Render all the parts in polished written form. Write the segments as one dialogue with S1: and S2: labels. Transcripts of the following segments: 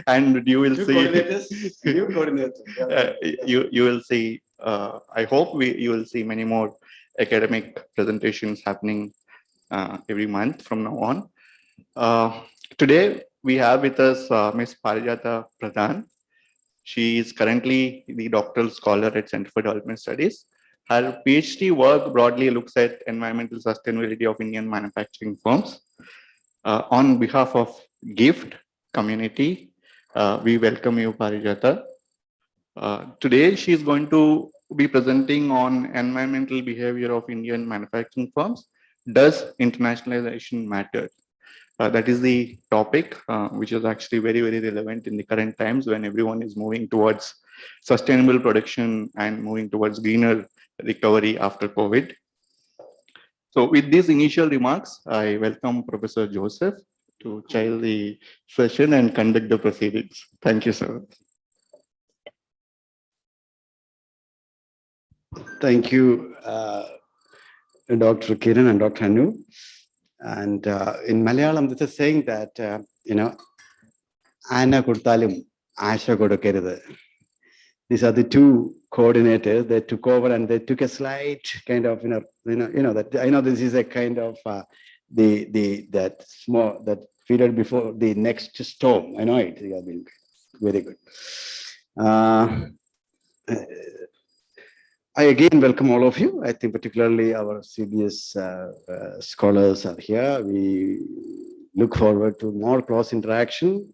S1: And you will
S2: Two
S1: see.
S2: coordinators, new coordinators.
S1: You will see. I hope you will see many more academic presentations happening every month from now on. Today we have with us Ms. Parijata Pradhan. She is currently the doctoral scholar at Center for Development Studies. Her PhD work broadly looks at environmental sustainability of Indian manufacturing firms. On behalf of GIFT community, we welcome you, Parijata. Today, she is going to be presenting on environmental behavior of Indian manufacturing firms. Does internationalization matter? That is the topic, which is actually very, very relevant in the current times when everyone is moving towards sustainable production and moving towards greener recovery after COVID. So with these initial remarks, I welcome Professor Joseph to chair the session and conduct the proceedings. Thank you, sir.
S2: Thank you, Dr. Kiran and Dr. Hanu. And in Malayalam, there's a saying that, Anna Kurtalum, Asha Kodokerida. These are the two coordinators that took over, and they took a slight kind of, that I know this is a kind of that period before the next storm. I know it. You have been very good. I again welcome all of you. I think particularly our CBS scholars are here. We look forward to more cross interaction.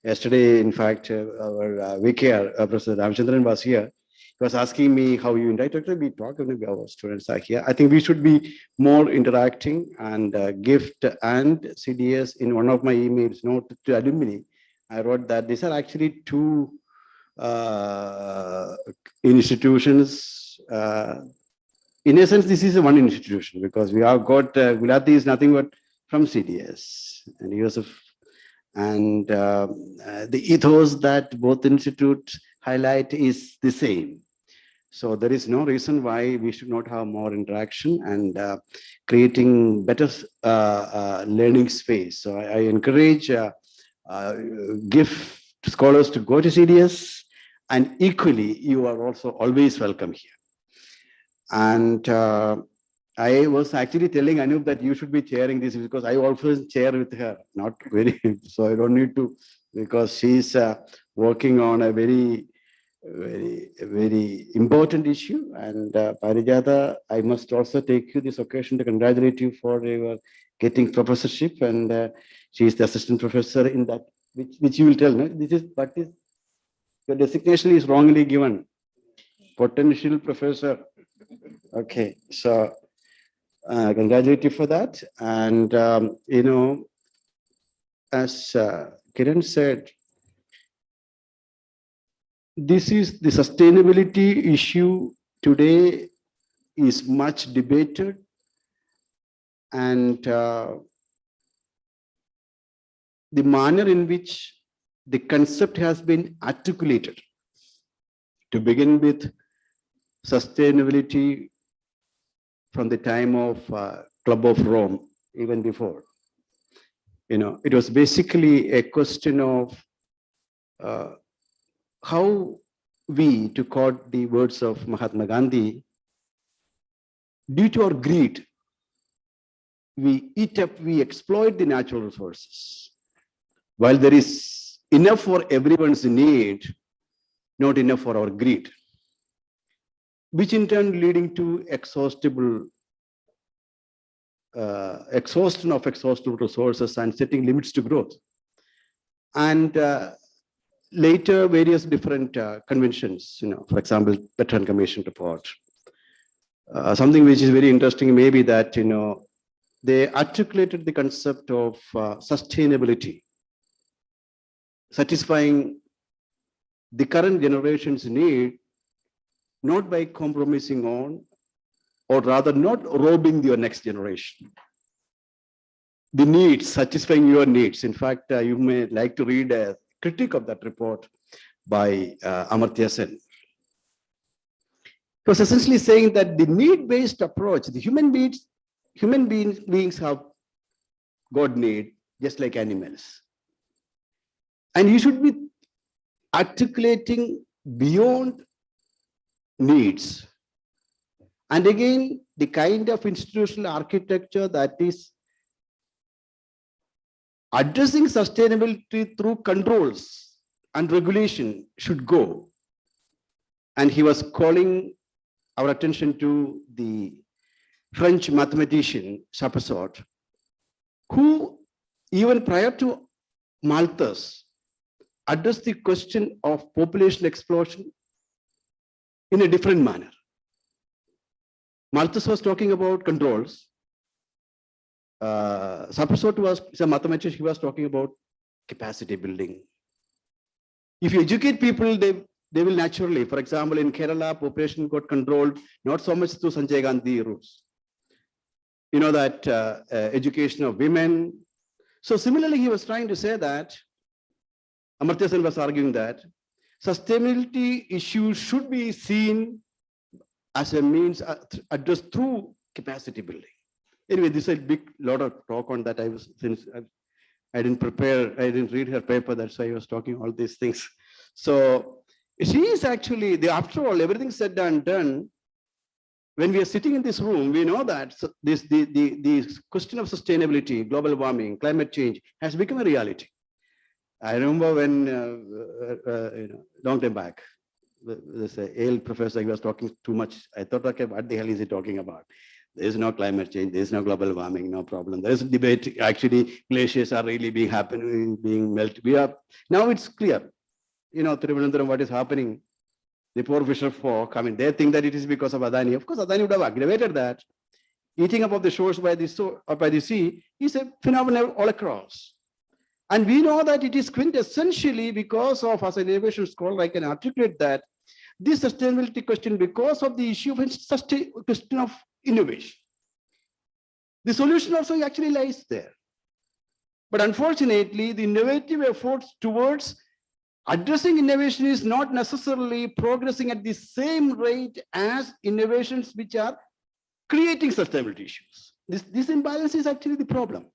S2: Yesterday, in fact, our VKR, Professor Ramchandran was here. He was asking me how you interact. We talk, our students are here. I think we should be more interacting, and GIFT and CDS, in one of my emails, note to alumni, I wrote that these are actually two institutions. In a sense, this is one institution because we have got Gulati is nothing but from CDS and Yusuf, and the ethos that both institutes highlight is the same. So there is no reason why we should not have more interaction and creating better learning space. So I encourage GIFT scholars to go to CDS, and equally, you are also always welcome here. And I was actually telling Anup that you should be chairing this because I also chair with her, not very, so I don't need to, because she's working on a very, very important issue. And Parijata, I must also take you this occasion to congratulate you for your getting professorship. And she is the assistant professor in that, which you will tell, no? This is, but is, your designation is wrongly given. Potential professor. Okay, so congratulate you for that. And, as Kiran said, this is the sustainability issue today is much debated, and the manner in which the concept has been articulated. To begin with, sustainability from the time of Club of Rome, even before. It was basically a question of how we, to quote the words of Mahatma Gandhi, due to our greed, we eat up, we exploit the natural resources. While there is enough for everyone's need, not enough for our greed, which in turn leading to exhaustible exhaustion of exhaustible resources and setting limits to growth. And later, various different conventions, for example, Veteran Commission report. Something which is very interesting may be that, they articulated the concept of sustainability, satisfying the current generation's need, not by compromising on, or rather not robbing your next generation. The needs, satisfying your needs. In fact, you may like to read a critique of that report by Amartya Sen. It was essentially saying that the need-based approach, the human beings have God need, just like animals. And you should be articulating beyond needs. And again, the kind of institutional architecture that is addressing sustainability through controls and regulation should go. And he was calling our attention to the French mathematician Champasort, who even prior to Malthus addressed the question of population explosion in a different manner. Malthus was talking about controls. Champasort was a mathematician, he was talking about capacity building. If you educate people, they will naturally, for example, in Kerala, population got controlled, not so much through Sanjay Gandhi rules. You know that education of women. So similarly, he was trying to say that, Amartya Sen was arguing that sustainability issues should be seen as a means addressed through capacity building. Anyway, this is a big lot of talk on that. Since I didn't prepare, I didn't read her paper, that's why I was talking all these things. So she is actually, after all, everything said and done, when we are sitting in this room, we know that the question of sustainability, global warming, climate change has become a reality. I remember when, long time back, this Yale professor, he was talking too much. I thought, okay, what the hell is he talking about? There is no climate change, there is no global warming, no problem. There is a debate, actually, glaciers are really being melted. Now it's clear, Thiruvananthapuram, what is happening. The poor fisher folk, they think that it is because of Adani. Of course, Adani would have aggravated that. Eating up of the shores by the sea is a phenomenon all across. And we know that it is quintessentially because of, as an innovation scholar, I can articulate that, this sustainability question because of the issue of question of innovation. The solution also actually lies there. But unfortunately, the innovative efforts towards addressing innovation is not necessarily progressing at the same rate as innovations which are creating sustainability issues. This imbalance is actually the problem.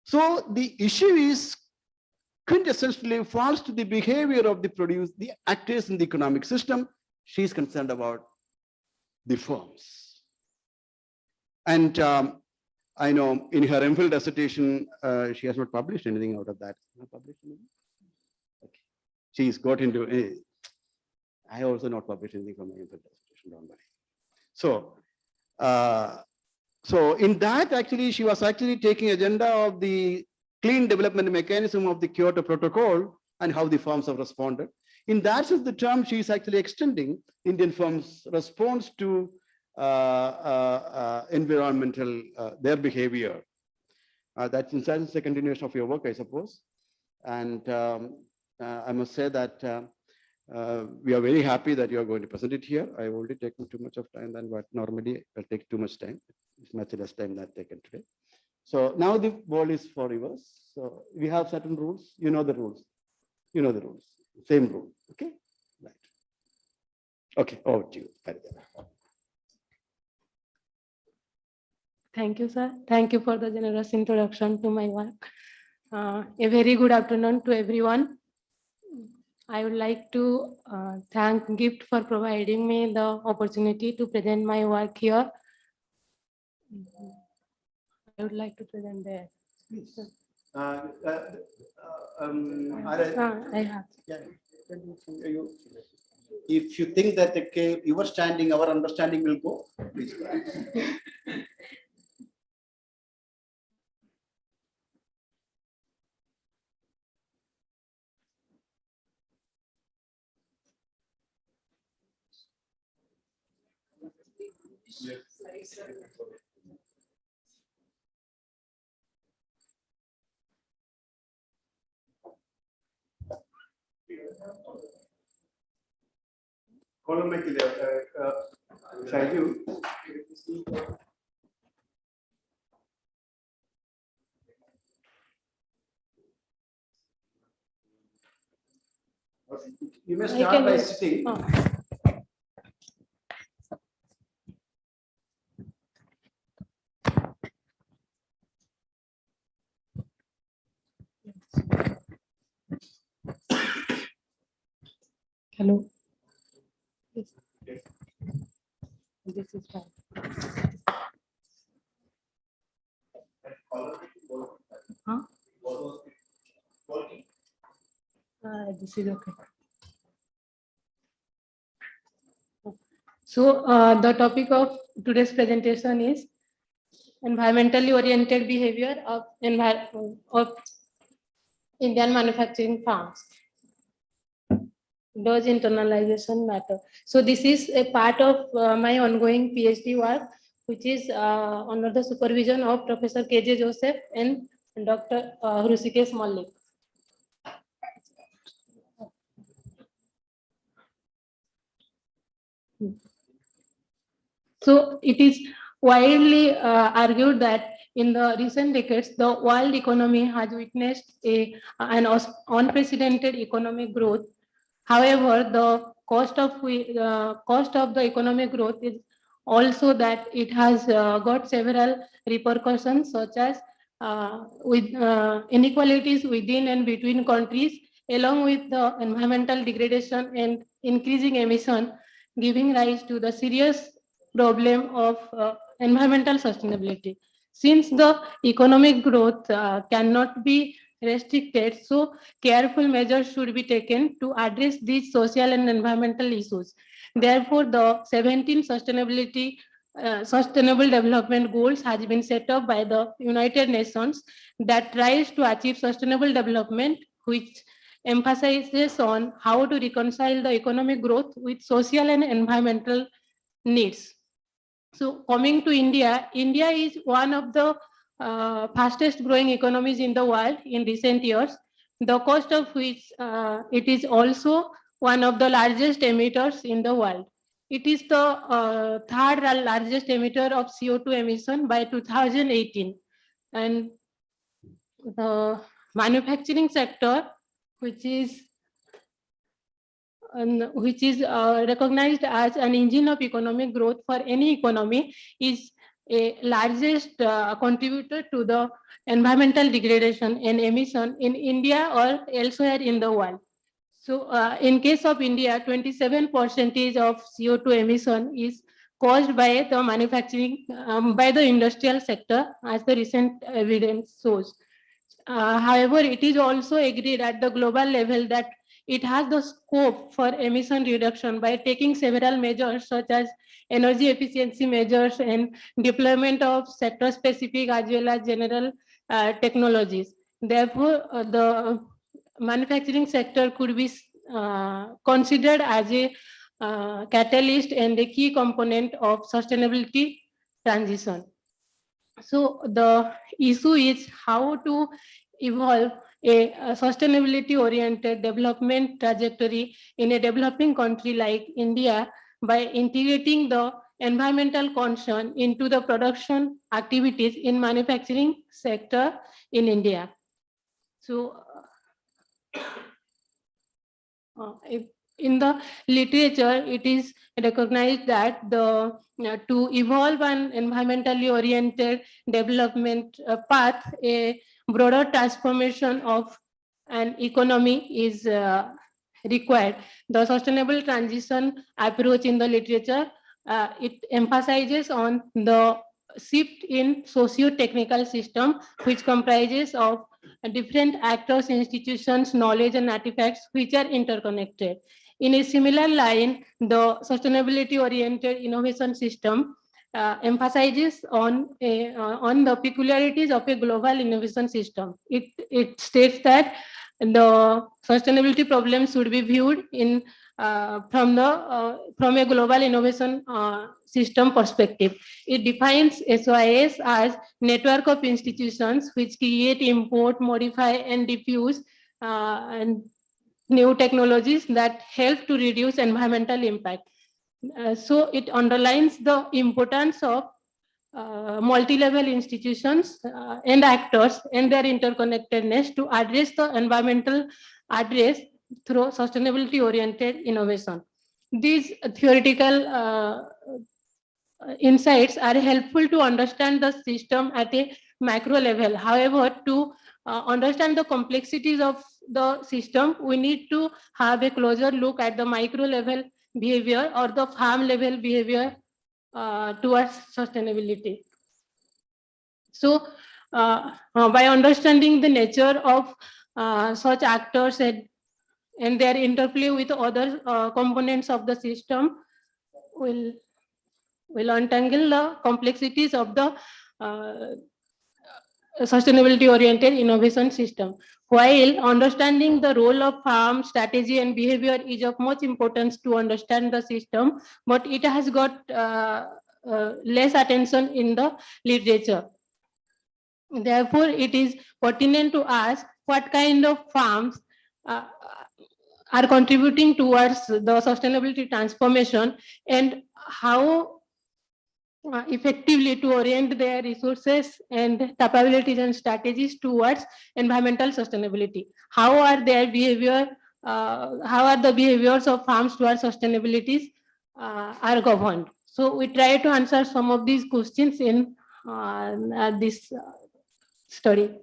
S2: So the issue is quintessentially falls to the behavior of the actors in the economic system. She is concerned about the firms. And I know in her MPhil dissertation, she has not published anything out of that. Not published anything? Okay. She's got into, I also not published anything from my MPhil dissertation, don't worry. So in that, actually, she was actually taking agenda of the clean development mechanism of the Kyoto Protocol and how the firms have responded. In that sense, the term she is actually extending Indian firms' response to environmental, their behavior. That's in sense a continuation of your work, I suppose. And I must say that we are very happy that you are going to present it here. I've already taken too much of time than what normally will take too much time. It's much less time than taken today. So now the ball is for yours. So we have certain rules. You know the rules. You know the rules. Same rule. Okay. Right. Okay. Over to you.
S3: Thank you, sir. Thank you for the generous introduction to my work. A very good afternoon to everyone. I would like to thank GIFT for providing me the opportunity to present my work here. I would like to present there.
S2: I
S3: have.
S2: If you think that okay, you are standing, our understanding will go, please. You may start by sitting.
S3: Oh. Hello. Yes. This is fine. Huh? This is okay. So the topic of today's presentation is environmentally oriented behavior of Indian manufacturing firms. Does internalization matter? So this is a part of my ongoing PhD work, which is under the supervision of Professor K.J. Joseph and Dr. Hrusikesh Mallik. So it is widely argued that in the recent decades, the world economy has witnessed an unprecedented economic growth. However, the cost of the economic growth is also that it has got several repercussions, such as with inequalities within and between countries, along with the environmental degradation and increasing emission, giving rise to the serious problem of environmental sustainability. Since the economic growth cannot be restricted, so careful measures should be taken to address these social and environmental issues. Therefore, the 17 sustainable development goals has been set up by the United Nations that tries to achieve sustainable development, which emphasizes on how to reconcile the economic growth with social and environmental needs. So coming to India, India is one of the fastest growing economies in the world in recent years, the cost of which it is also one of the largest emitters in the world. It is the third largest emitter of CO2 emission by 2018. And the manufacturing sector, which is recognized as an engine of economic growth for any economy, is a largest contributor to the environmental degradation and emission in India or elsewhere in the world. So in case of India, 27% of CO2 emission is caused by the manufacturing, by the industrial sector, as the recent evidence shows. However, it is also agreed at the global level that it has the scope for emission reduction by taking several measures such as energy efficiency measures and deployment of sector specific as well as general technologies. Therefore, the manufacturing sector could be considered as a catalyst and a key component of sustainability transition. So the issue is how to evolve a sustainability oriented development trajectory in a developing country like India by integrating the environmental concern into the production activities in manufacturing sector in India. So in the literature, it is recognized that the to evolve an environmentally oriented development path, a broader transformation of an economy is required. The sustainable transition approach in the literature, it emphasizes on the shift in socio-technical system, which comprises of different actors, institutions, knowledge, and artifacts which are interconnected. In a similar line, the sustainability-oriented innovation system emphasizes on the peculiarities of a global innovation system. It states that the sustainability problems should be viewed in from a global innovation system perspective. It defines SOIS as network of institutions which create, import, modify, and diffuse and new technologies that help to reduce environmental impact. So it underlines the importance of multi-level institutions and actors and their interconnectedness to address the environmental address through sustainability oriented innovation. These theoretical insights are helpful to understand the system at a macro level. However, to understand the complexities of the system, we need to have a closer look at the micro level behavior or the farm level behavior towards sustainability. So, by understanding the nature of such actors and their interplay with other components of the system, will untangle the complexities of the sustainability oriented innovation system. While understanding the role of farm strategy and behavior is of much importance to understand the system, but it has got less attention in the literature. Therefore, it is pertinent to ask what kind of farms are contributing towards the sustainability transformation, and how effectively to orient their resources and capabilities and strategies towards environmental sustainability. How are their behavior, how are the behaviors of farms towards sustainability are governed? So we try to answer some of these questions in this study.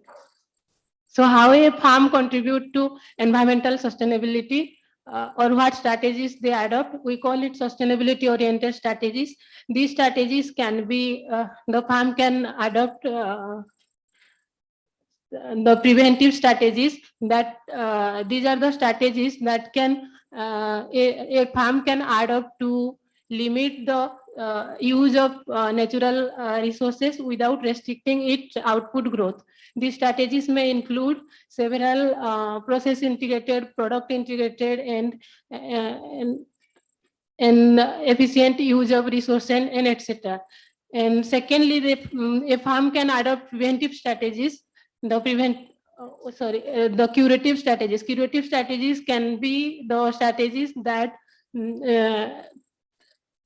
S3: So how a farm contribute to environmental sustainability, or what strategies they adopt? We call it sustainability oriented strategies. These strategies can be, the farm can adopt the preventive strategies, that these are the strategies that can a farm can adopt to limit the use of natural resources without restricting its output growth. These strategies may include several process integrated, product integrated, and efficient use of resources and etc. And secondly, a farm can adopt preventive strategies. The the curative strategies. Curative strategies can be the strategies that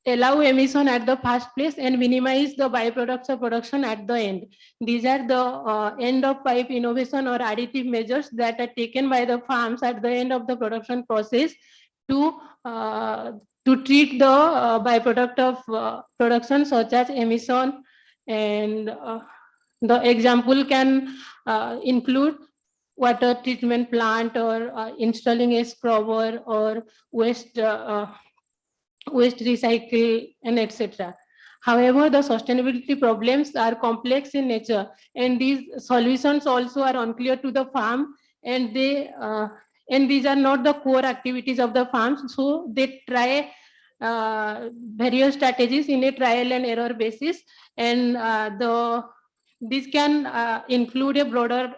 S3: allow emission at the first place and minimize the byproducts of production at the end. These are the end of pipe innovation or additive measures that are taken by the farms at the end of the production process to treat the byproduct of production, such as emission. And the example can include water treatment plant, or installing a scrubber, or waste recycle, and etc. However, the sustainability problems are complex in nature, and these solutions also are unclear to the farm, and these are not the core activities of the farms. So they try various strategies in a trial and error basis, and this can include a broader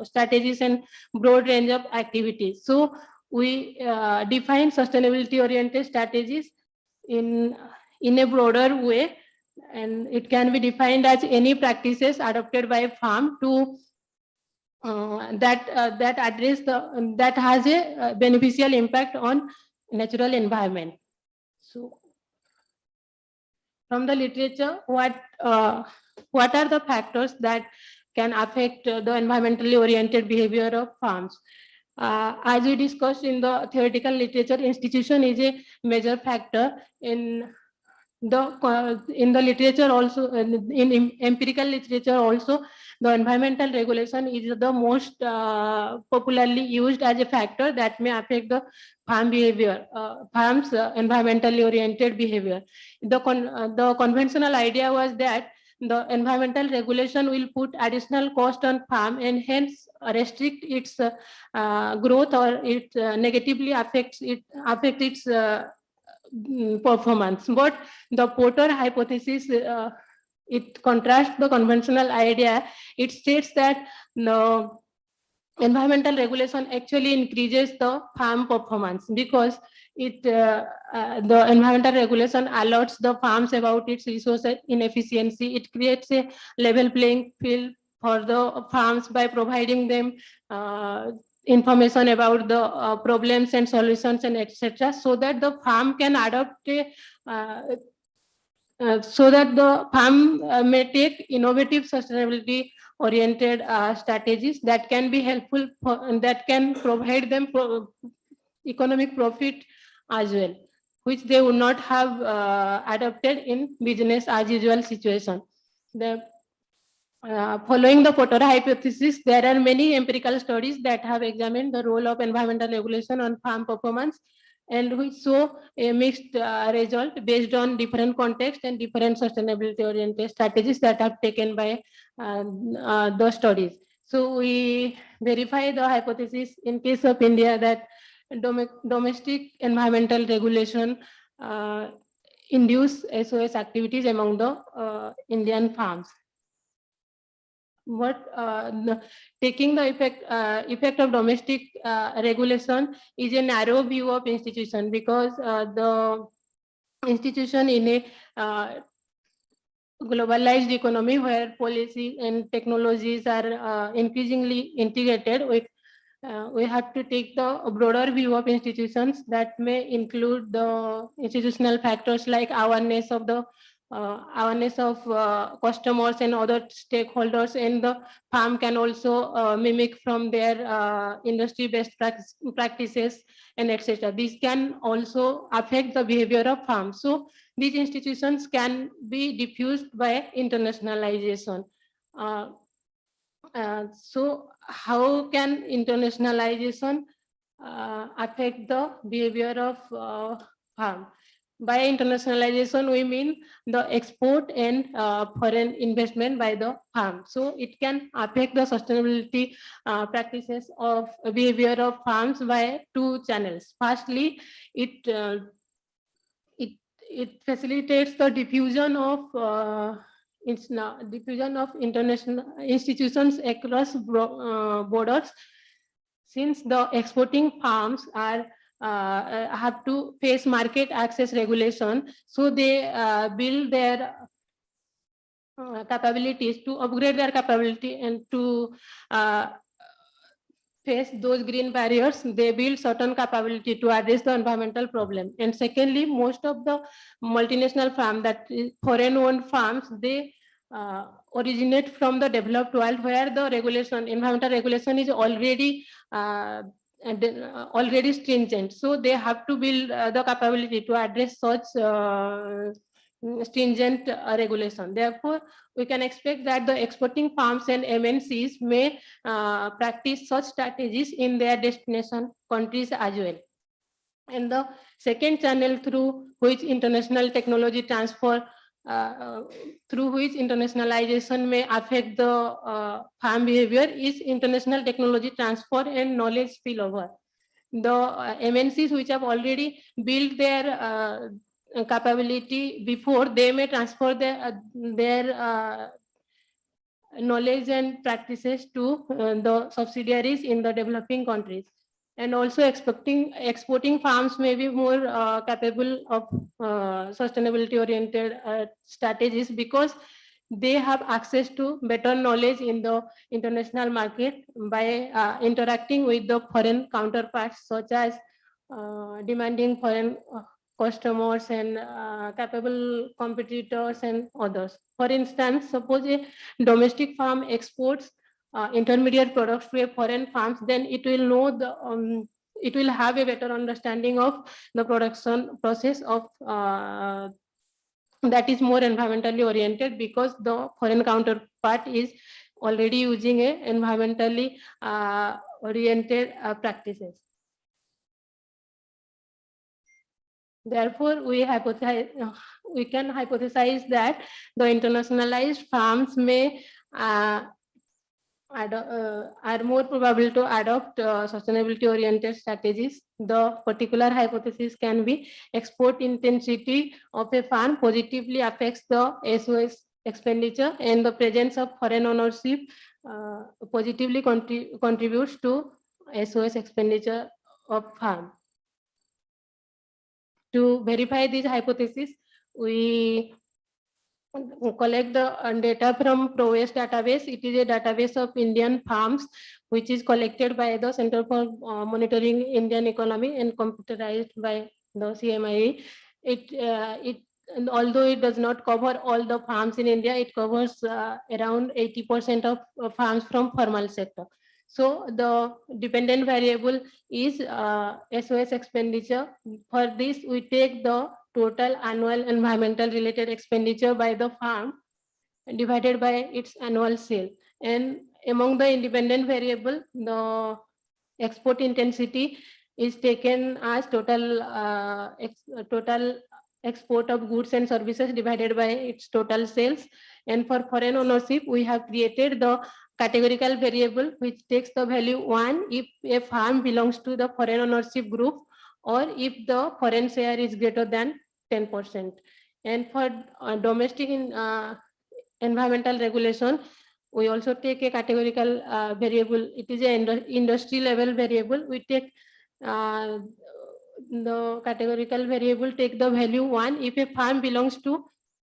S3: strategies and broad range of activities. So we define sustainability oriented strategies in a broader way, and it can be defined as any practices adopted by a farm to that address that has a beneficial impact on natural environment. So from the literature, what are the factors that can affect the environmentally oriented behavior of farms? As we discussed in the theoretical literature, institution is a major factor in the literature also. In empirical literature also, the environmental regulation is the most popularly used as a factor that may affect the farm behavior, farms environmentally oriented behavior. The conventional idea was that the environmental regulation will put additional cost on farm and hence restrict its growth, or it negatively affect its performance. But the Porter hypothesis, it contrasts the conventional idea. It states that the environmental regulation actually increases the farm performance, because the environmental regulation alerts the farms about its resource inefficiency. It creates a level playing field for the farms by providing them information about the problems and solutions and etc., so that the farm can adopt so that the farm may take innovative sustainability oriented strategies that can be helpful that can provide them economic profit as well, which they would not have adopted in business as usual situation. Following the Potter hypothesis, there are many empirical studies that have examined the role of environmental regulation on farm performance and which show a mixed result based on different context and different sustainability oriented strategies that are taken by the studies. So we verify the hypothesis in case of India that domestic environmental regulation induce SOS activities among the Indian farms. What taking the effect of domestic regulation is a narrow view of institution, because the institution in a globalized economy where policy and technologies are increasingly integrated, we have to take the broader view of institutions that may include the institutional factors like awareness of customers and other stakeholders, and the farm can also mimic from their industry best practices and etc. These can also affect the behavior of farms. So these institutions can be diffused by internationalization. So how can internationalization affect the behavior of farm? By internationalization, we mean the export and foreign investment by the farm. So it can affect the sustainability practices of behavior of farms by two channels. Firstly, it it facilitates the diffusion of international institutions across borders, since the exporting farms are have to face market access regulation, so they build their capabilities to upgrade their capability and to face those green barriers. They build certain capability to address the environmental problem. And secondly, most of the multinational farms, that is foreign owned farms, they originate from the developed world where the regulation, environmental regulation is already already stringent. So they have to build the capability to address such stringent regulation. Therefore, we can expect that the exporting farms and MNCs may practice such strategies in their destination countries as well. And the second channel through which international technology transfer, through which internationalization may affect the farm behavior, is international technology transfer and knowledge spillover. The MNCs which have already built their capability before, they may transfer their knowledge and practices to the subsidiaries in the developing countries. And also exporting farms may be more capable of sustainability oriented strategies, because they have access to better knowledge in the international market by interacting with the foreign counterparts, such as demanding foreign customers and capable competitors and others. For instance, suppose a domestic farm exports intermediate products to a foreign farms, then it will know it will have a better understanding of the production process of that is more environmentally oriented, because the foreign counterpart is already using a environmentally oriented practices. Therefore, we can hypothesize that the internationalized farms may are more probable to adopt sustainability oriented strategies. The particular hypothesis can be export intensity of a farm positively affects the SOS expenditure, and the presence of foreign ownership positively contributes to SOS expenditure of farm. To verify this hypothesis, we collect the data from ProWest database. It is a database of Indian farms, which is collected by the Center for Monitoring Indian Economy and computerized by the CMIE. Although it does not cover all the farms in India, it covers around 80% of farms from formal sector. So the dependent variable is SOS expenditure. For this, we take the total annual environmental related expenditure by the farm, divided by its annual sale. And among the independent variable, the export intensity is taken as total export of goods and services divided by its total sales. And for foreign ownership, we have created the categorical variable which takes the value 1 if a farm belongs to the foreign ownership group or if the foreign share is greater than 10%. And for domestic environmental regulation, we also take a categorical variable. It is an industry level variable. We take the categorical variable, take the value 1 if a farm belongs to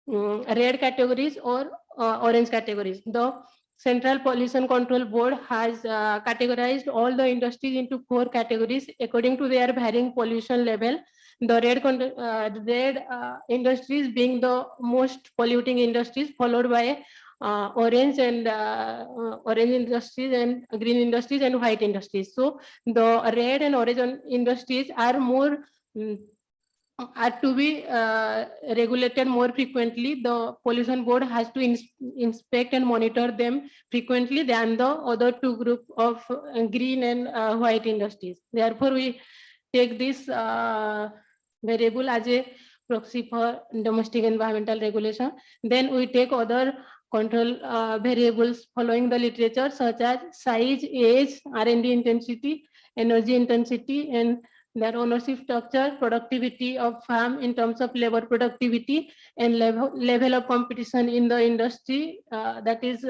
S3: red categories or orange categories. The Central Pollution Control Board has categorized all the industries into 4 categories according to their varying pollution level. The red industries being the most polluting industries, followed by orange orange industries and green industries and white industries. So the red and orange industries are more are to be regulated more frequently. The pollution board has to inspect and monitor them frequently than the other 2 groups of green and white industries. Therefore, we take this variable as a proxy for domestic environmental regulation. Then we take other control variables following the literature such as size, age, R&D intensity, energy intensity, and their ownership structure, productivity of farm in terms of labor productivity, and level of competition in the industry, that is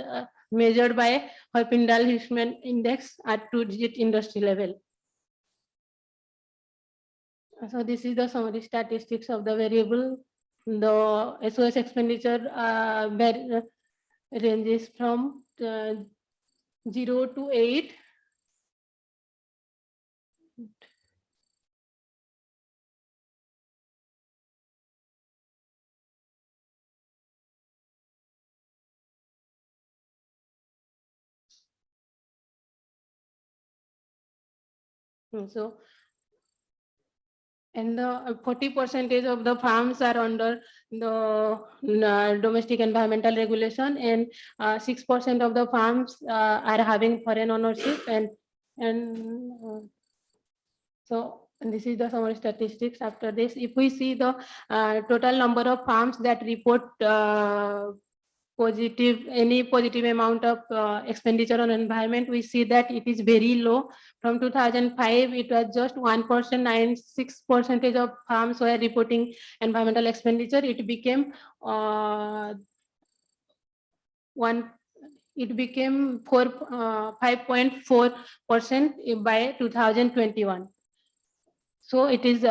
S3: measured by Herfindahl-Huisman index at 2-digit industry level. So this is the summary statistics of the variable. The SOS expenditure ranges from 0 to 8. So, and the 40% of the farms are under the domestic environmental regulation, and 6% of the farms are having foreign ownership, and so this is the summary statistics. After this, if we see the total number of farms that report any positive amount of expenditure on environment, we see that it is very low. From 2005, it was just 1%, 96% of farms were reporting environmental expenditure. It became 5.4% by 2021. So it is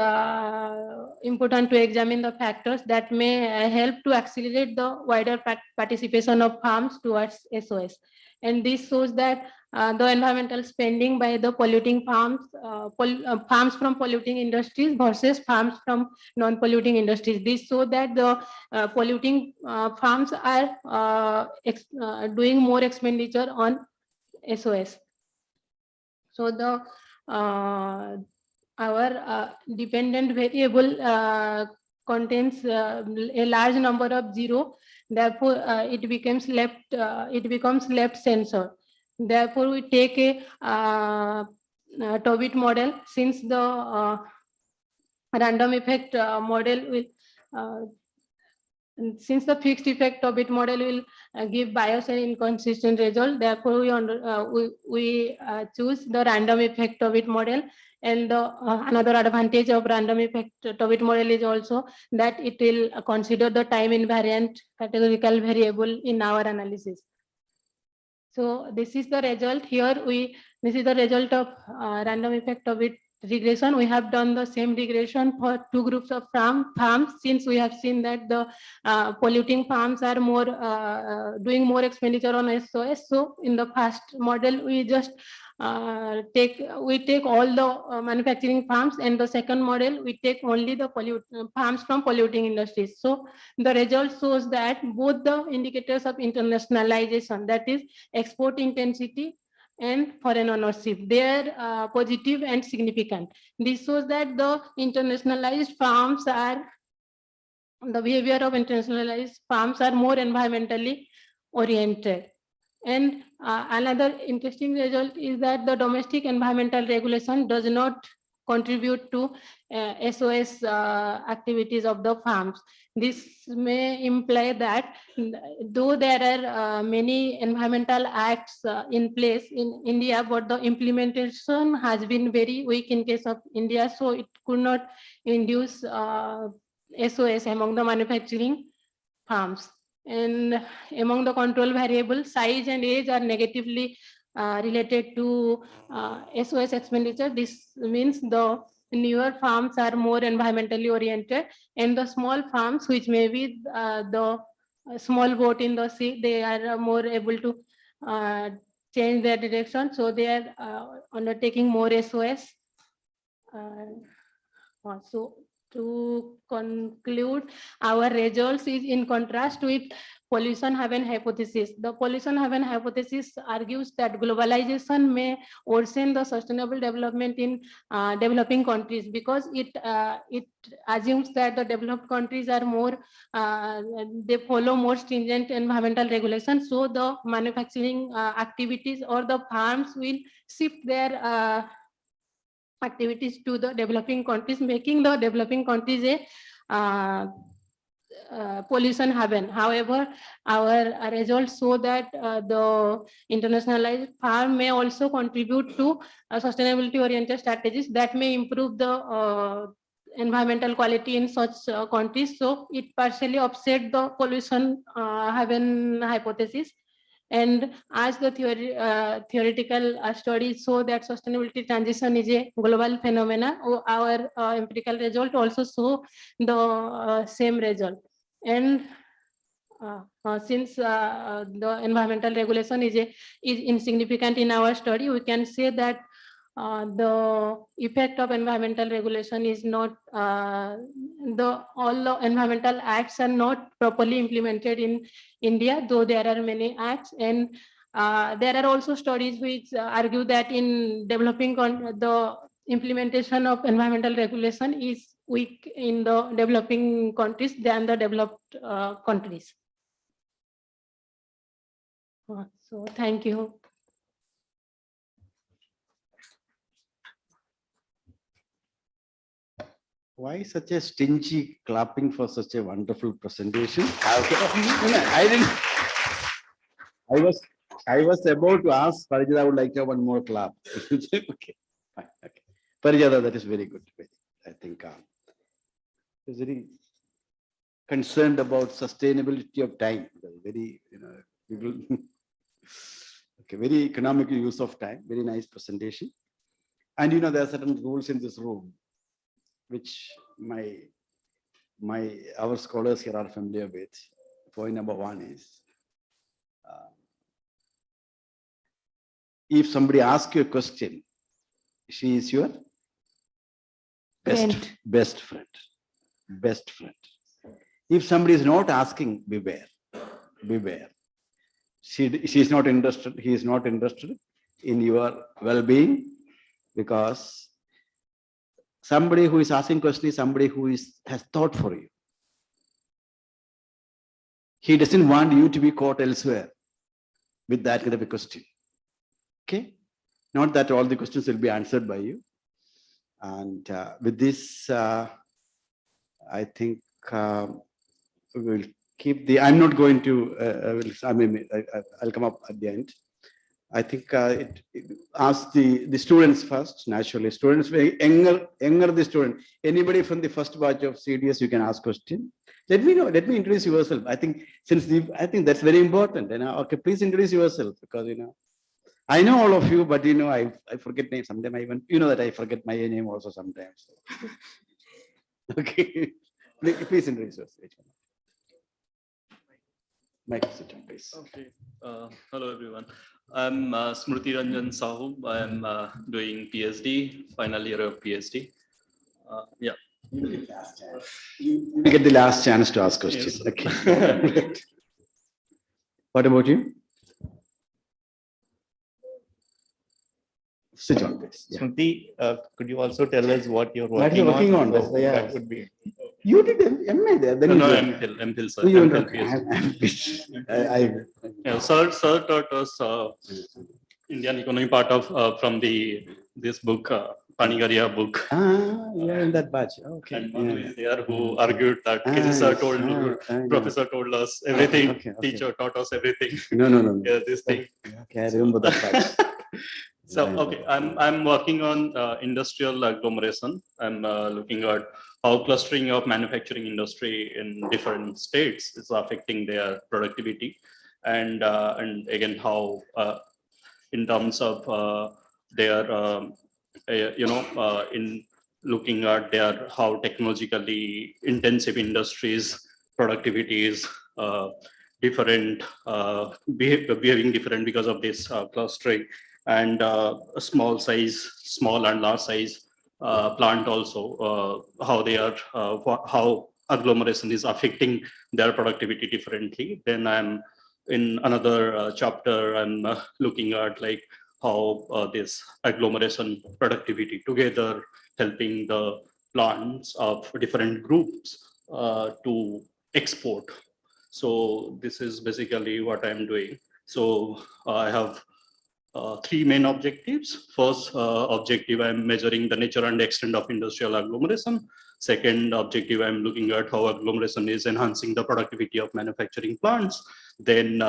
S3: important to examine the factors that may help to accelerate the wider participation of farms towards SOS. And this shows that the environmental spending by the polluting farms, farms from polluting industries versus farms from non-polluting industries. This shows that the polluting farms are doing more expenditure on SOS. So the our dependent variable contains a large number of 0. Therefore, it becomes left sensor. Therefore, we take a Tobit model, since the random effect model will since the fixed effect Tobit model will give bias and inconsistent result. Therefore, we choose the random effect Tobit model. And another advantage of random effect Tobit model is also that it will consider the time invariant categorical variable in our analysis. So this is the result here. This is the result of random effect Tobit regression. We have done the same regression for 2 groups of farms, since we have seen that the polluting farms are more doing more expenditure on SOS. So in the first model, we just take all the manufacturing farms, and the second model we take only the farms from polluting industries. So the result shows that both the indicators of internationalization, that is export intensity and foreign ownership, they are positive and significant. This shows that the internationalized farms are the behavior of internationalized farms are more environmentally oriented. And another interesting result is that the domestic environmental regulation does not contribute to SOS activities of the farms. This may imply that though there are many environmental acts in place in India, but the implementation has been very weak in case of India, so it could not induce SOS among the manufacturing farms. And among the control variables, size and age are negatively related to SOS expenditure. This means the newer farms are more environmentally oriented, and the small farms, which may be the small boat in the sea, they are more able to change their direction. So they are undertaking more SOS. So to conclude, our results is in contrast with pollution haven hypothesis. The pollution haven hypothesis argues that globalization may worsen the sustainable development in developing countries because it assumes that the developed countries are more, they follow more stringent environmental regulations. So the manufacturing activities or the farms will shift their activities to the developing countries, making the developing countries a pollution haven. However, our results show that the internationalized farm may also contribute to sustainability oriented strategies that may improve the environmental quality in such countries. So it partially offset the pollution haven hypothesis. And as the theoretical studies show that sustainability transition is a global phenomena, our empirical result also show the same result. And since the environmental regulation is insignificant in our study, we can say that the effect of environmental regulation is not all the environmental acts are not properly implemented in India, though there are many acts. And there are also studies which argue that in developing the implementation of environmental regulation is weak in the developing countries than the developed countries. So thank you.
S2: Why such a stingy clapping for such a wonderful presentation? I didn't. I was about to ask Parijata, I would like to have one more clap. Okay, fine. Okay. Parijata, that is very good. I think is very concerned about sustainability of time. Very, people. Okay, very economical use of time. Very nice presentation. And there are certain rules in this room, which our scholars here are familiar with. Point number one is, if somebody asks you a question, she is your best friend. If somebody is not asking, beware. She is not interested. He is not interested in your well-being, because somebody who is asking question is somebody who has thought for you. He doesn't want you to be caught elsewhere with that kind of a question. Okay, not that all the questions will be answered by you. And with this, I think we will keep the. I'm not going to. I'll come up at the end. I think ask the students first. Naturally, students, younger the student. Anybody from the first batch of CDS, you can ask question. Let me know. Let me introduce yourself. I think I think that's very important. Okay, please introduce yourself, because I know all of you, but I forget names. Sometimes I even that I forget my name also sometimes. Okay, please introduce yourself. Mike, sit down, please.
S4: Okay. Hello, everyone. I'm Smriti Ranjan Sahu. I'm doing PhD, final year of PhD. Yeah.
S2: You get the last chance to ask questions. Yes. Okay. What about you? Sit down, please. Yeah.
S1: Smriti, could you also tell us what you're working
S2: on?
S1: So that would be.
S2: You did MA there. Then
S4: No,
S2: MPhil,
S4: sir. MPhil PhD. Yeah, sir taught us Indian economy part of from this book, Panigaria book.
S2: Yeah, in that batch. Okay.
S4: And Manu
S2: Yeah.
S4: is there who argued that KG sir told, professor told us everything,
S2: Okay.
S4: teacher taught us everything.
S2: No.
S4: Yeah, this thing.
S2: Okay, I remember that batch.
S4: So,
S2: Right.
S4: okay, I'm working on industrial agglomeration. I'm looking at how clustering of manufacturing industry in different states is affecting their productivity, and again how in terms of their in looking at their how technologically intensive industries productivity is different, behaving different because of this clustering, and a small and large size plant also, how they are, how agglomeration is affecting their productivity differently. Then I'm in another chapter, I'm looking at like how this agglomeration productivity together helping the plants of different groups to export. So this is basically what I'm doing. So I have three main objectives. First objective, I'm measuring the nature and extent of industrial agglomeration. Second objective, I'm looking at how agglomeration is enhancing the productivity of manufacturing plants. Then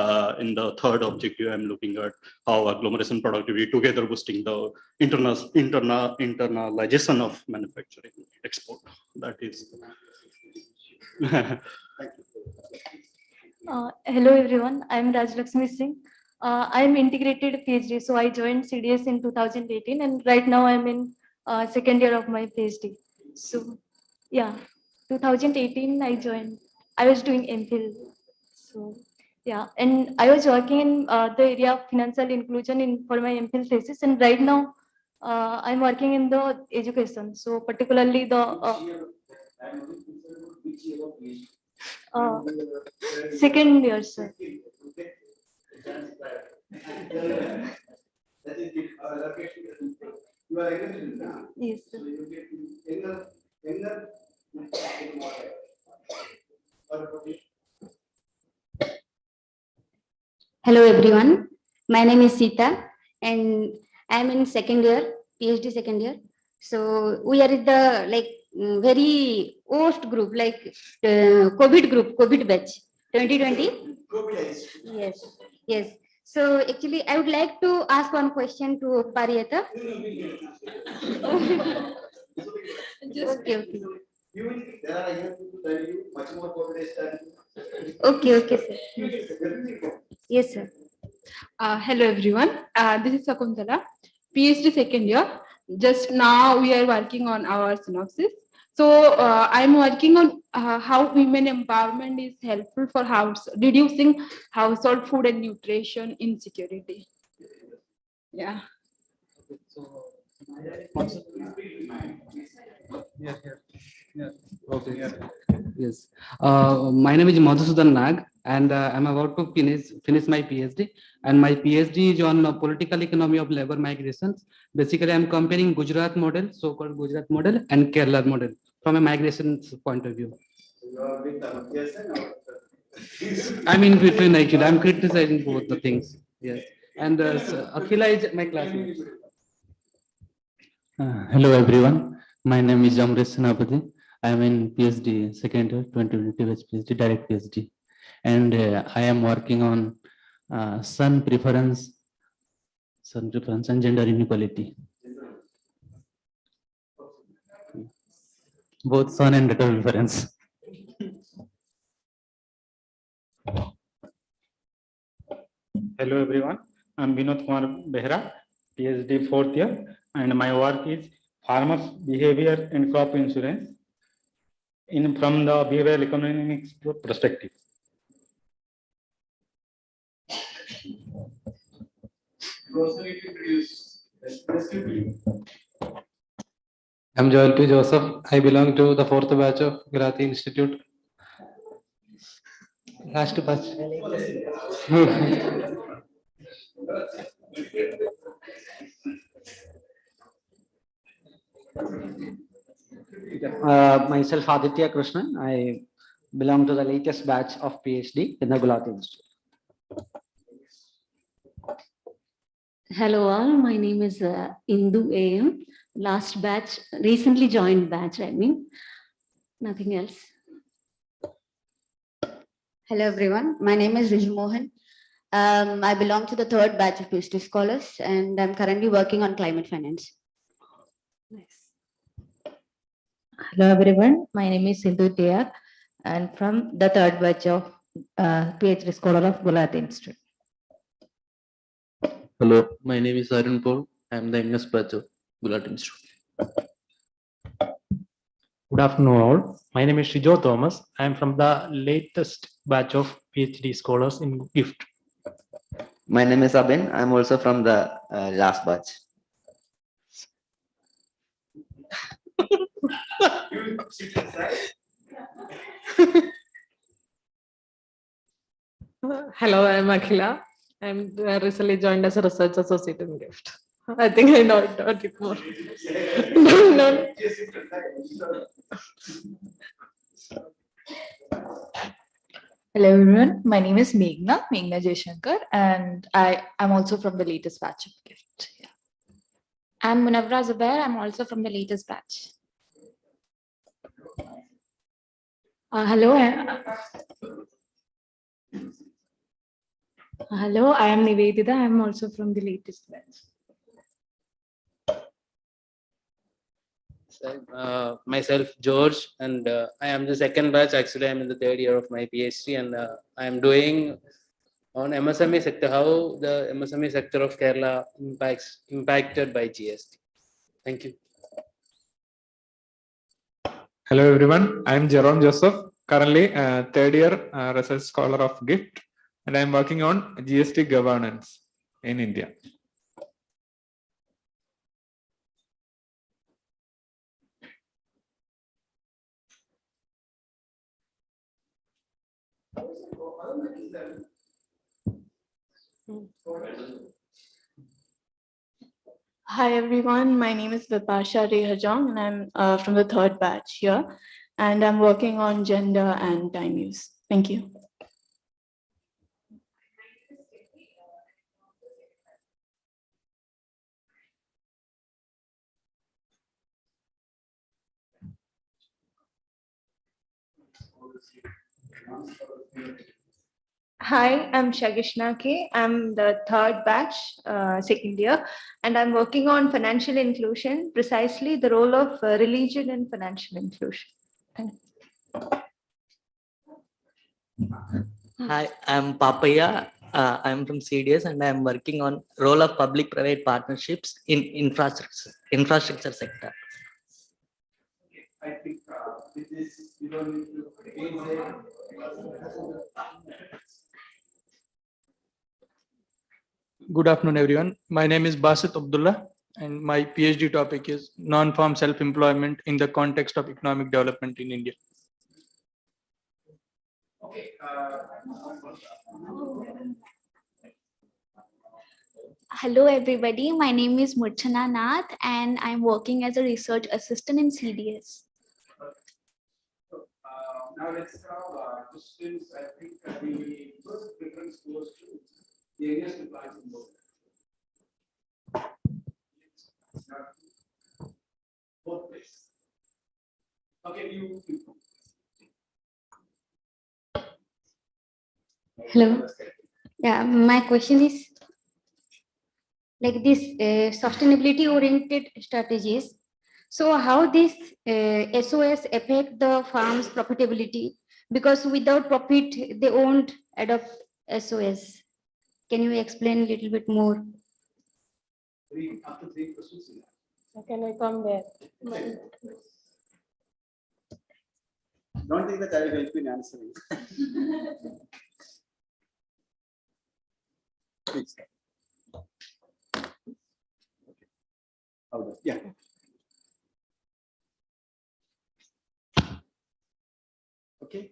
S4: in the third objective, I'm looking at how agglomeration productivity together boosting the internalization of manufacturing export. That is.
S5: Hello everyone, I'm Rajlakshmi Singh. I'm integrated PhD, so I joined CDS in 2018, and right now I'm in second year of my PhD. So yeah, 2018 I joined. I was doing MPhil. So yeah, and I was working in the area of financial inclusion in for my MPhil thesis, and right now I'm working in the education. So particularly the uh, second year, sir. Yes, sir.
S6: Hello everyone, my name is Sita and I'm in second year, PhD second year. So we are in the very worst group, like COVID group, COVID batch, 2020. Yes, yes. So actually I would like to ask one question to Parieta. Okay, okay. Okay, sir. Yes, sir.
S7: Hello everyone, this is Sakuntala, PhD second year. Just now we are working on our synopsis. So I'm working on how women empowerment is helpful for reducing household food and nutrition insecurity. Yeah.
S8: Okay. Yes. My name is Madhusudan Nag, and I'm about to finish my PhD. And my PhD is on political economy of labor migrations. Basically, I'm comparing Gujarat model, so-called Gujarat model, and Kerala model from a migration point of view. I'm in between actually. I'm criticizing both the things. Yes. And Akhila is my classmate.
S9: Hello everyone, my name is Amresh Senapati. I am in PhD second year, 2020 batch PhD, direct PhD, and I am working on son preference and gender inequality. Both son and daughter preference.
S10: Hello everyone, I'm Vinod Kumar Behra, PhD fourth year, and my work is farmers' behavior and crop insurance from the behavioral economics perspective.
S8: I'm Joel P. Joseph. I belong to the fourth batch of Gulati Institute. Last batch.
S11: Myself Aditya Krishnan. I belong to the latest batch of PhD in the Gulati Institute.
S12: Hello all, my name is Indu AM. Last batch, recently joined batch, I mean, nothing else.
S6: Hello, everyone. My name is Riju Mohan. I belong to the third batch of PhD scholars, and I'm currently working on climate finance.
S12: Nice.
S13: Hello everyone, my name is Sindhu Tiar and from the third batch of PhD scholar of Gulat Institute.
S9: Hello, my name is Arun Paul. I am the MS batch of Gulat Institute.
S14: Good afternoon all. My name is Shijo Thomas. I am from the latest batch of PhD scholars in GIFT.
S15: My name is Abin. I am also from the last batch.
S16: Hello, I'm Akhila. I'm recently joined as a research associate in GIFT. I think I know it more. No.
S17: Hello everyone, my name is Meghna Jaishankar, and I am also from the latest batch of GIFT. Yeah.
S18: I'm Munawra Zubair. I'm also from the latest batch.
S3: Hello. Hello, I am Nivedita. I am also from the latest batch.
S8: Myself, George, and I am the second batch. Actually, I'm in the third year of my PhD, and I am doing on MSME sector, how the MSME sector of Kerala impacted by GST. Thank you.
S19: Hello everyone, I am Jerome Joseph, currently third year research scholar of GIFT, and I am working on GST governance in India.
S20: Hi everyone, my name is Vipasha Rehajong and I'm from the third batch here, and I'm working on gender and time use. Thank you.
S21: Hi, I'm Shagishna K. I'm the third batch, second year, and I'm working on financial inclusion, precisely the role of religion in financial inclusion. Thank you.
S22: Hi, I'm Papaya. I'm from CDS and I'm working on role of public-private partnerships in infrastructure sector.
S2: I think with this, you don't need to again
S23: Good afternoon, everyone. My name is Basit Abdullah, and my PhD topic is non-farm self-employment in the context of economic development in India.
S2: Okay.
S24: Hello, everybody. My name is Murchana Nath, and I'm working as a research assistant in CDS.
S2: Now let's have questions. I think the first preference goes to the areas to plant in both. Both places. Okay, you.
S6: Hello. Yeah, my question is like this sustainability oriented strategies. So how this SOS affect the farm's profitability? Because without profit, they won't adopt SOS. Can you explain a little bit more?
S2: After 3 questions.
S3: Can I come there?
S2: Don't think that I will help in answering. Please. Okay. Yeah. Okay.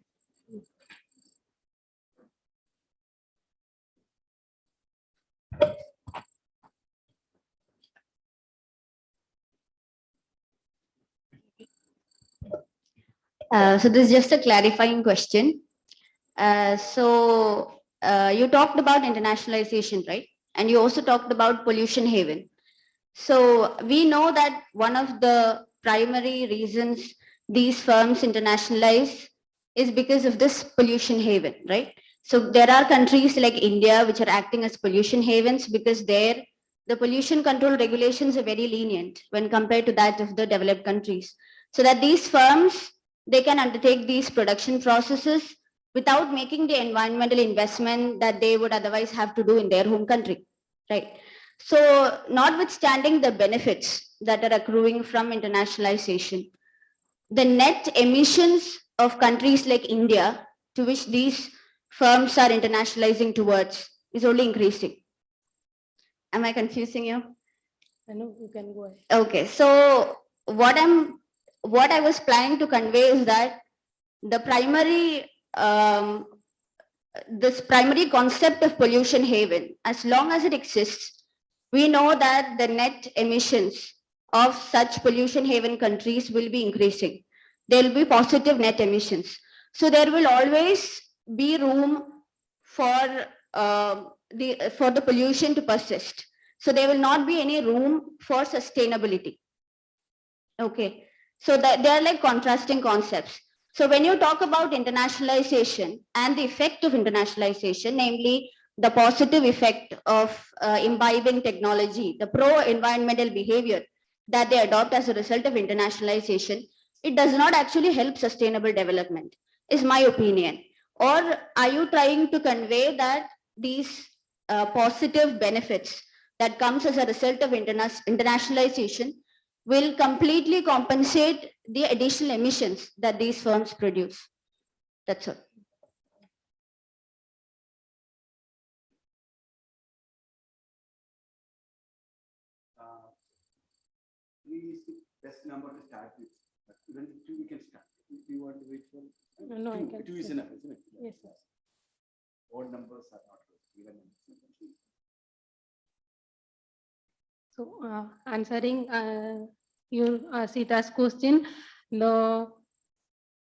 S6: So this is just a clarifying question. You talked about internationalization, right? And you also talked about pollution haven. So we know that one of the primary reasons these firms internationalize is because of this pollution haven, right? So there are countries like India which are acting as pollution havens because there the pollution control regulations are very lenient when compared to that of the developed countries. So that these firms, they can undertake these production processes without making the environmental investment that they would otherwise have to do in their home country, right? So notwithstanding the benefits that are accruing from internationalization, the net emissions of countries like India, to which these firms are internationalizing towards, is only increasing. Am I confusing you?
S3: I know you can go ahead.
S6: Okay, so what I was planning to convey is that the this primary concept of pollution haven, as long as it exists, we know that the net emissions of such pollution haven countries will be increasing. There will be positive net emissions. So there will always be room for the pollution to persist. So there will not be any room for sustainability. Okay, so that they are like contrasting concepts. So when you talk about internationalization and the effect of internationalization, namely the positive effect of imbibing technology, the pro-environmental behavior that they adopt as a result of internationalization, it does not actually help sustainable development, is my opinion. Or are you trying to convey that these positive benefits that comes as a result of internationalization will completely compensate the additional emissions that these firms produce? That's all.
S2: Three is the best number to start with. But even with two, we can start. If you want to wait for
S3: No, I
S2: two,
S3: can
S2: two is
S3: say.
S2: enough, isn't it?
S3: Yes, sir.
S2: Odd numbers are not good. Even numbers.
S3: So answering your Sita's question, the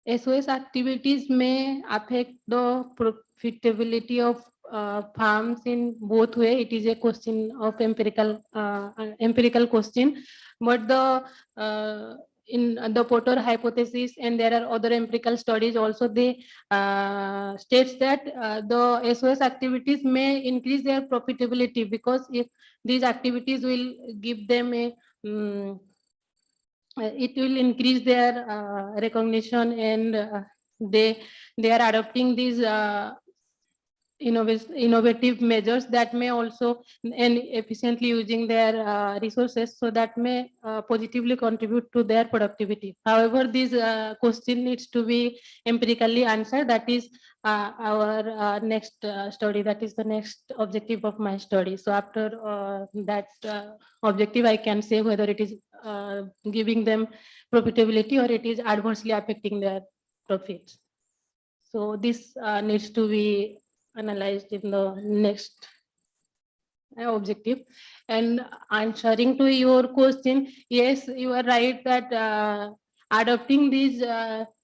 S3: SOS activities may affect the profitability of farms in both way. It is a question of empirical question, but the in the Potter hypothesis, and there are other empirical studies also, they states that the SOS activities may increase their profitability, because if these activities will give them a it will increase their recognition, and they are adopting these innovative measures that may also, and efficiently using their resources, so that may positively contribute to their productivity. However, this question needs to be empirically answered. That is our next study. That is the next objective of my study. So after that objective, I can say whether it is giving them profitability or it is adversely affecting their profits. So this needs to be analyzed in the next objective. And answering to your question, yes, you are right that adopting these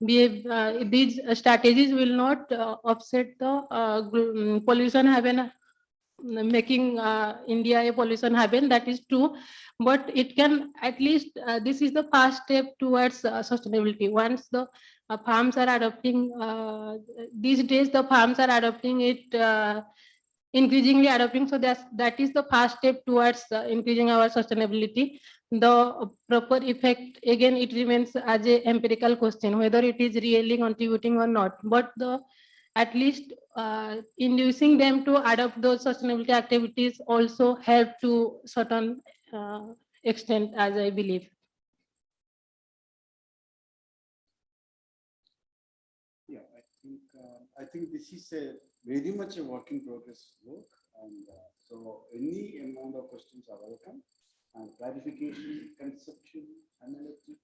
S3: these strategies will not offset the pollution haven, making India a pollution haven. That is true, but it can at least this is the first step towards sustainability. Once the farms are adopting these days, the farms are adopting it, increasingly adopting. So that is the first step towards increasing our sustainability. The proper effect, again, it remains as a empirical question whether it is really contributing or not. But the at least inducing them to adopt those sustainability activities also help to certain extent, as I believe.
S2: Yeah, I think this is a very much a work in progress work, and so any amount of questions are welcome, and clarification, conceptual, analytic,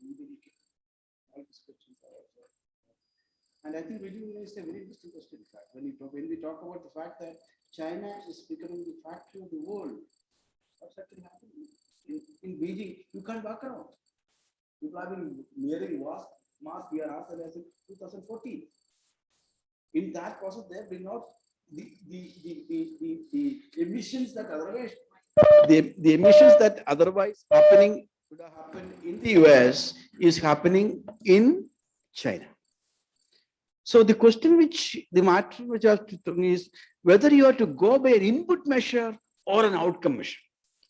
S2: empirical, all these questions are also. And I think really is a very interesting question. In fact, when we talk about the fact that China is becoming the factory of the world, what's actually happening in Beijing? You can't walk around. People have been wearing mask here as early as 2014. In that process, they bring out the emissions that otherwise the emissions that otherwise happening would have happened in the US is happening in China. So the question which the matter which I have to tell me is whether you have to go by an input measure or an outcome measure.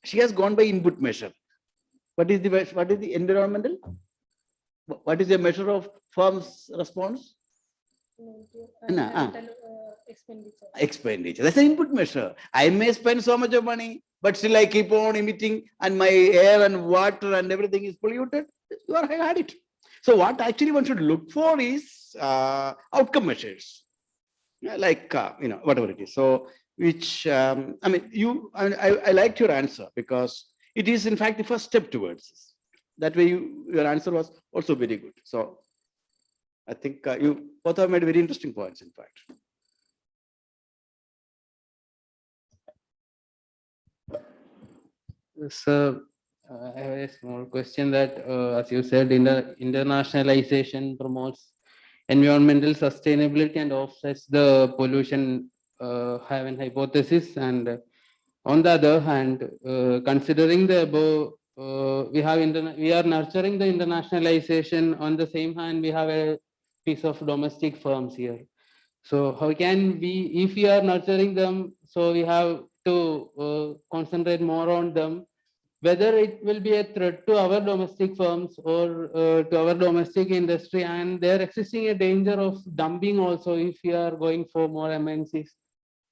S2: She has gone by input measure. What is the environmental? What is the measure of firm's response? Expenditure. That's an input measure. I may spend so much of money, but still I keep on emitting and my air and water and everything is polluted. You are had it. So what actually one should look for is outcome measures, like whatever it is. So which I mean, I liked your answer because it is in fact the first step towards this. That way, your answer was also very good. So I think you both have made very interesting points. In fact.
S8: So I have a small question that, as you said, internationalization promotes environmental sustainability and offsets the pollution have hypothesis. And on the other hand, considering the above, we are nurturing the internationalization. On the same hand, we have a piece of domestic firms here. So how can we, if we are nurturing them, so we have to concentrate more on them, whether it will be a threat to our domestic firms or to our domestic industry, and there existing a danger of dumping also if we are going for more MNCs.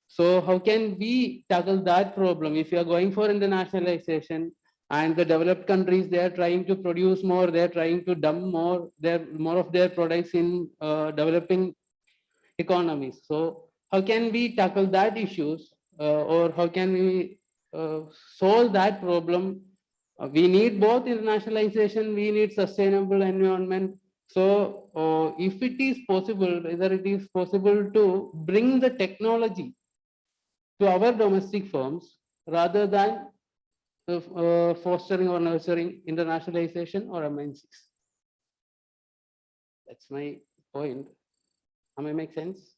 S8: So how can we tackle that problem if we are going for internationalization and the developed countries, they are trying to produce more, they are trying to dump more of their products in developing economies. So how can we tackle that issues or how can we solve that problem? We need both internationalization, we need sustainable environment. So if it is possible, whether it is possible to bring the technology to our domestic firms rather than fostering or nurturing internationalization or MNCs. That's my point. Am I make sense?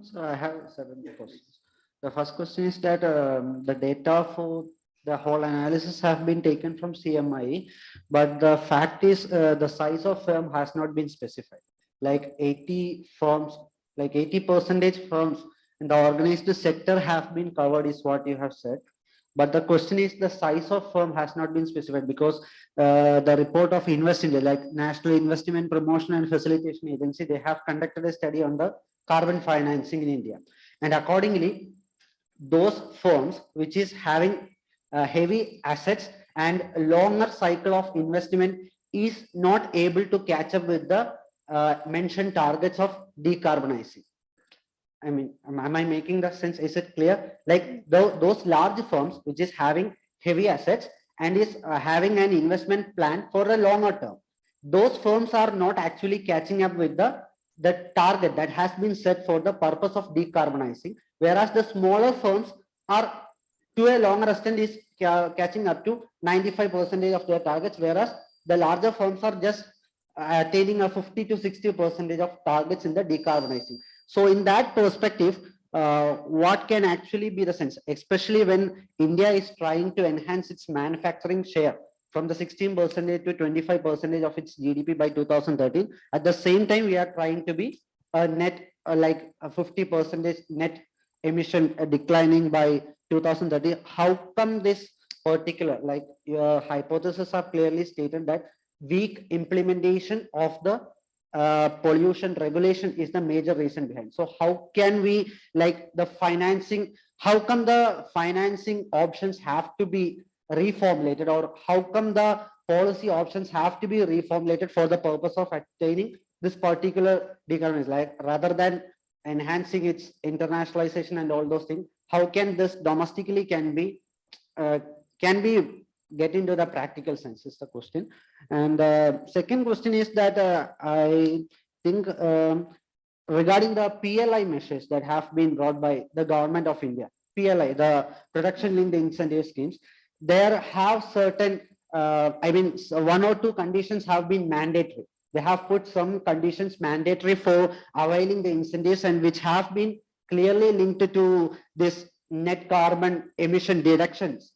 S11: So I have 7 questions. The first question is that the data for the whole analysis have been taken from CMI, but the fact is the size of firm has not been specified. Like 80 firms, like 80% firms in the organized sector have been covered is what you have said. But the question is the size of firm has not been specified because the report of Invest India, like National Investment Promotion and Facilitation Agency, they have conducted a study on the carbon financing in India. And accordingly, those firms which is having heavy assets and longer cycle of investment is not able to catch up with the mentioned targets of decarbonizing. I mean, am I making the sense? Is it clear? Like those large firms which is having heavy assets and is having an investment plan for a longer term, those firms are not actually catching up with the target that has been set for the purpose of decarbonizing, whereas the smaller firms are to a longer extent is catching up to 95% of their targets, whereas the larger firms are just attaining a 50 to 60% of targets in the decarbonizing. So in that perspective, what can actually be the sense, especially when India is trying to enhance its manufacturing share from the 16% to 25% of its GDP by 2013. At the same time, we are trying to be a net like a 50% net emission declining by 2030. How come this particular, like your hypothesis are clearly stated that weak implementation of the pollution regulation is the major reason behind. So how can we, like the financing, how come the financing options have to be reformulated, or how come the policy options have to be reformulated for the purpose of attaining this particular decarbonization, like rather than enhancing its internationalization and all those things, how can this domestically can be get into the practical sense is the question. And second question is that I think regarding the PLI measures that have been brought by the government of India, PLI, the production linked incentive schemes, there have certain, I mean, 1 or 2 conditions have been mandatory. they have put some conditions mandatory for availing the incentives and which have been clearly linked to this net carbon emission deductions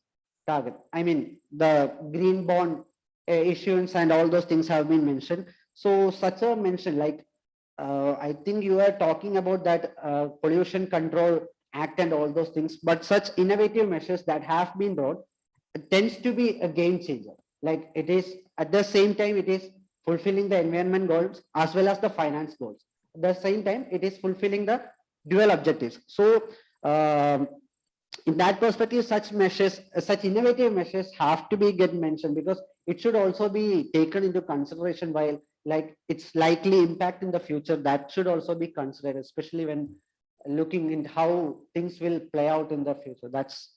S11: target. I mean, the green bond issuance and all those things have been mentioned. So such a mention, like I think you are talking about that pollution control act and all those things, but such innovative measures that have been brought tends to be a game changer. Like it is at the same time, it is fulfilling the environment goals as well as the finance goals. At the same time, it is fulfilling the dual objectives. So in that perspective, such measures, such innovative measures have to be get mentioned because it should also be taken into consideration while like its likely impact in the future. That should also be considered, especially when looking in how things will play out in the future. That's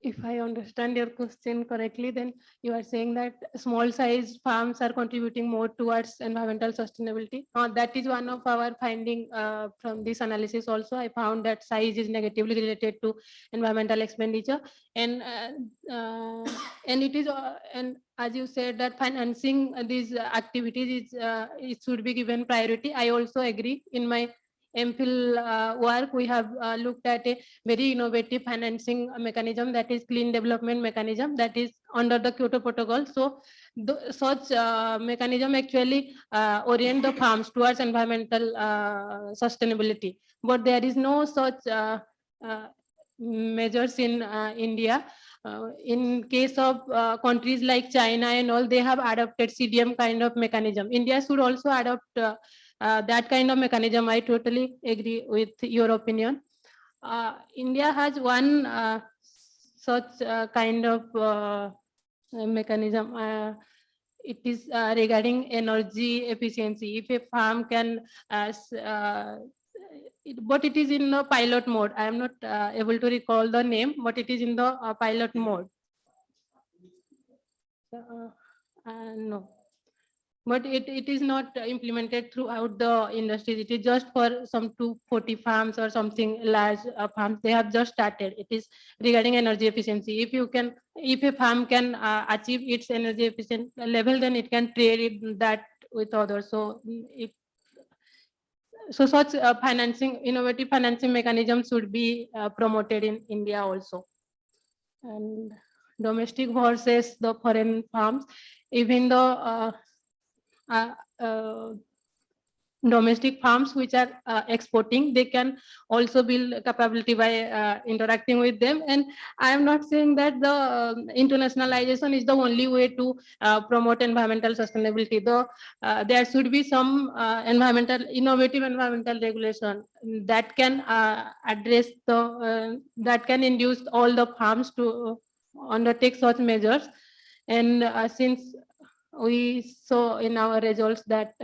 S3: If I understand your question correctly, then you are saying that small size farms are contributing more towards environmental sustainability. That is one of our finding from this analysis also. I found that size is negatively related to environmental expenditure, and it is and as you said that financing these activities is it should be given priority. I also agree. In my MPhil work, we have looked at a very innovative financing mechanism, that is clean development mechanism, that is under the Kyoto Protocol. So such mechanism actually orient the farms towards environmental sustainability. But there is no such measures in India. In case of countries like China and all, they have adopted CDM kind of mechanism. India should also adopt that kind of mechanism. I totally agree with your opinion. India has one such kind of mechanism. It is regarding energy efficiency. If a farm can, but it is in the pilot mode. I am not able to recall the name, but it is in the pilot mode. No. But it is not implemented throughout the industries. It is just for some 240 farms or something large farms. They have just started. It is regarding energy efficiency. If a farm can achieve its energy efficient level, then it can trade it that with others. So such innovative financing mechanisms should be promoted in India also. And domestic versus the foreign farms, even though domestic farms which are exporting, they can also build capability by interacting with them. And I am not saying that the internationalization is the only way to promote environmental sustainability, though there should be some innovative environmental regulation that can address that can induce all the farms to undertake such measures. And since we saw in our results that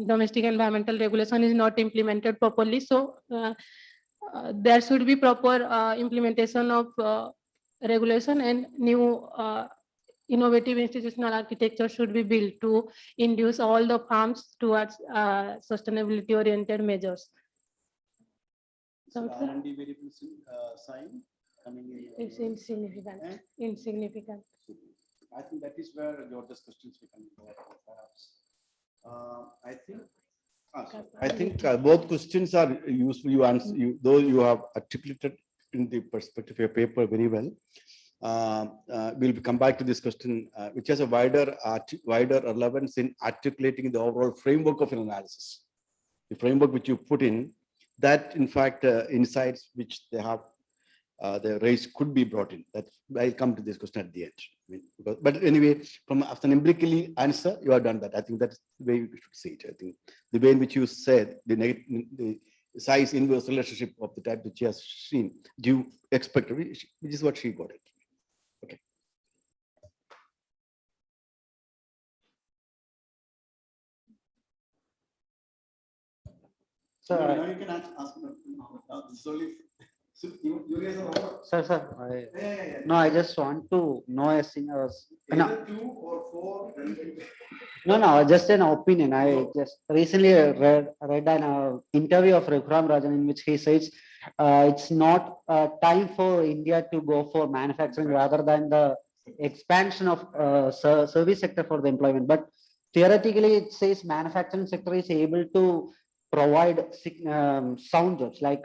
S3: domestic environmental regulation is not implemented properly, so there should be proper implementation of regulation, and new innovative institutional architecture should be built to induce all the farms towards sustainability oriented measures.
S2: So R&D variables sign coming in.
S3: It's insignificant. Insignificant.
S2: I think that is where George's questions become perhaps. I think both questions are useful. You answer, though you have articulated in the perspective of your paper very well. We'll come back to this question, which has a wider relevance in articulating the overall framework of an analysis. The framework which you put in, that in fact insights which they have the raise could be brought in. That I'll come to this question at the end. But anyway, from after an empirically answer, you have done that. I think that's the way we should see it. I think the way in which you said the size inverse relationship of the type that she has seen, do you expect, which is what she got it. Okay.
S11: So
S2: now you can ask. Sorry.
S11: Sir, no, I just want to know a thing. No,
S2: Two or four.
S11: no, just an opinion. I just recently read an interview of Raghuram Rajan in which he says it's not time for India to go for manufacturing rather than the expansion of service sector for the employment. But theoretically, it says manufacturing sector is able to provide sound jobs like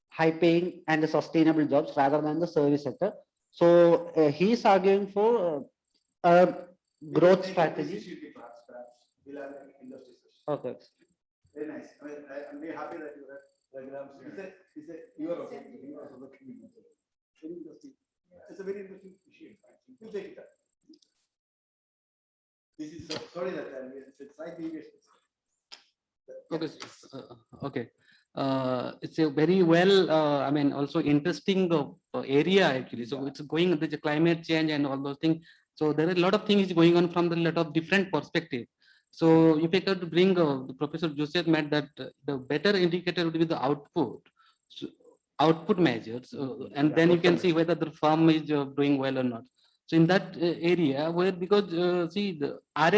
S11: high paying and the sustainable jobs rather than the service sector. So he's arguing for a growth strategy.
S2: We'll have an industry session.
S11: Okay.
S2: Very nice. I'm very happy that you read diagrams. You are also looking at it. Very interesting. It's a very interesting issue. We'll take it up. This is sorry that it's slight deviation.
S8: Okay. Okay. It's a very well, I mean, also interesting area actually. So it's going the climate change and all those things. So there are a lot of things going on from the lot of different perspective. So if I could bring the Professor Joseph meant that the better indicator would be the output, so output measures, and then you can see whether the firm is doing well or not. So in that area where because see the RA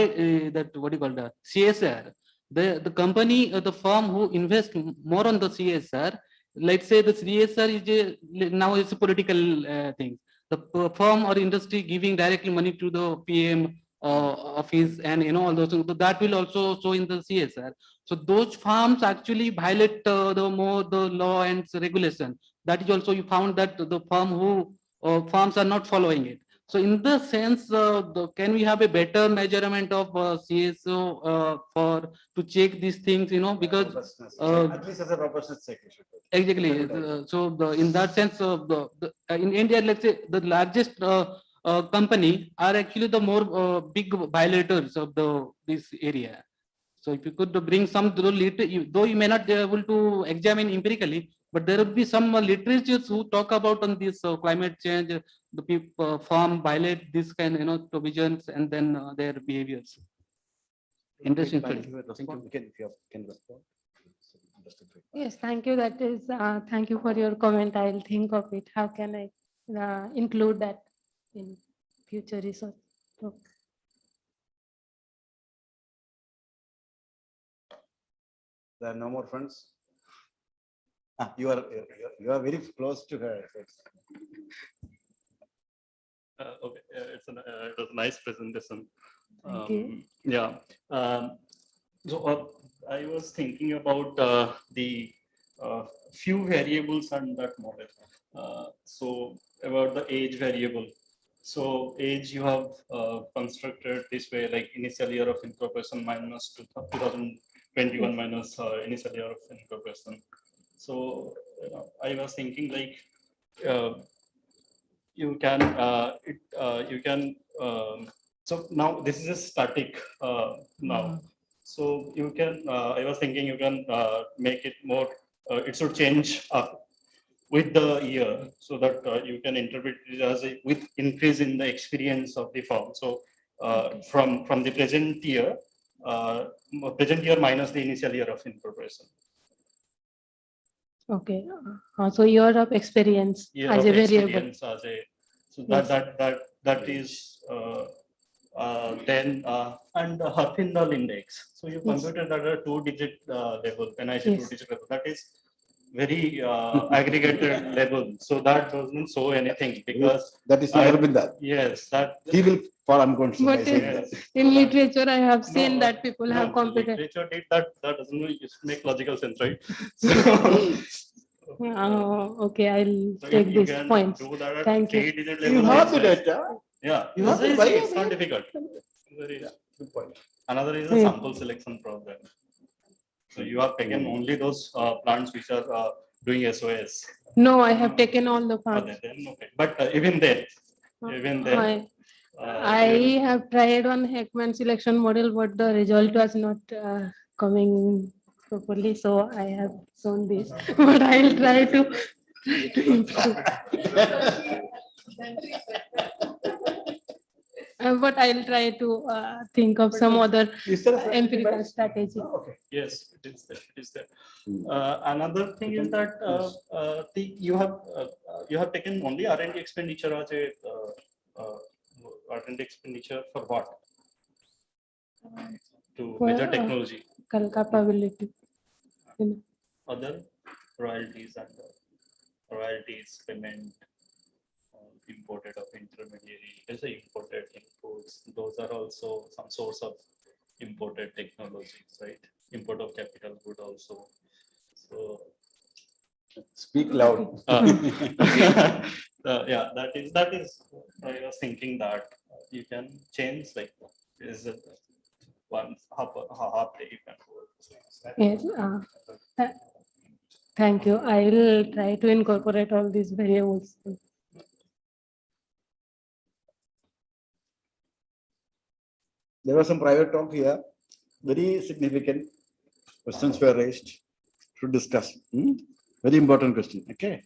S8: that what do you call the CSR, the company the firm who invest more on the CSR, let's say the CSR is now it's a political thing. The firm or industry giving directly money to the PM office and all those things, so that will also show in the CSR. So those firms actually violate the more the law and regulation. That is also you found that the firm who firms are not following it. So in the sense, can we have a better measurement of CSO for to check these things? Because
S2: At least as a robustness check, we should do.
S8: exactly. In that sense, in India, let's say the largest company are actually the more big violators of this area. So if you could bring some, though you may not be able to examine empirically, but there would be some literatures who talk about on this climate change, the people farm violate this kind, provisions and then their behaviors. Interesting.
S2: Thank you. If you can respond.
S3: Yes, thank you. That is, thank you for your comment. I'll think of it. How can I include that in future research? Okay.
S2: There are no more friends. You are very close to her.
S1: Okay, it was a nice presentation.
S3: Thank you.
S1: Yeah. So I was thinking about the few variables on that model. So about the age variable. So age you have constructed this way, like initial year of incorporation minus 2021 minus initial year of incorporation. So I was thinking like you can so now this is a static now. So you can I was thinking you can make it more it should change up with the year, so that you can interpret it as a with increase in the experience of the firm. So from the present year minus the initial year of incorporation.
S3: Okay. So year of experience
S1: Year
S3: as
S1: of
S3: a variable.
S1: experience as a so
S3: Yes.
S1: that is then and the Herfindahl index. So you
S3: Yes.
S1: computed that at a 2-digit level. When I say
S3: Yes.
S1: 2-digit level, that is very aggregated level. So that doesn't show anything because
S2: That is never been that.
S1: Yes, that
S2: He will fall unconscious by
S3: But
S2: saying that.
S3: in literature, I have seen that people
S1: no,
S3: have computed.
S1: literature did that. That doesn't make logical sense, right?
S3: Okay, I'll
S1: So
S3: take
S1: you
S3: these
S1: can
S3: points.
S1: do that at
S3: Thank you.
S1: 3-digit
S2: You
S1: level.
S2: have the
S1: also.
S2: data.
S1: Yeah,
S2: You have
S1: it's
S2: to
S1: easy.
S2: buy
S1: It's not
S2: it.
S1: difficult. Very
S2: good point.
S1: Another is a
S3: Yeah.
S1: sample selection problem. So you have taken only those plants which are doing SOS.
S3: No, I have taken all the
S1: Oh,
S3: parts.
S1: then, okay. But even then,
S3: I have tried one Heckman selection model, but the result was not coming properly. So I have shown this, but I'll try to improve. But I'll try to think of some other
S2: Is there a specific
S3: empirical
S2: batch?
S3: strategy.
S2: Oh, okay.
S1: Yes, it is there. It is there. Another thing is that you have taken only R&D expenditure as a R&D expenditure for what? To
S3: For,
S1: measure technology.
S3: Capability.
S1: Other royalties and royalties payment imported of intermediary, is the imported inputs. Those are also some source of imported technologies, right? Import of capital good also. So
S2: Speak loud.
S1: Yeah, that is I was thinking that you can change like is it one half day you can go.
S3: Yes. Thank you. I'll try to incorporate all these variables.
S2: There was some private talk here. Very significant questions were raised to discuss. Very important question. Okay.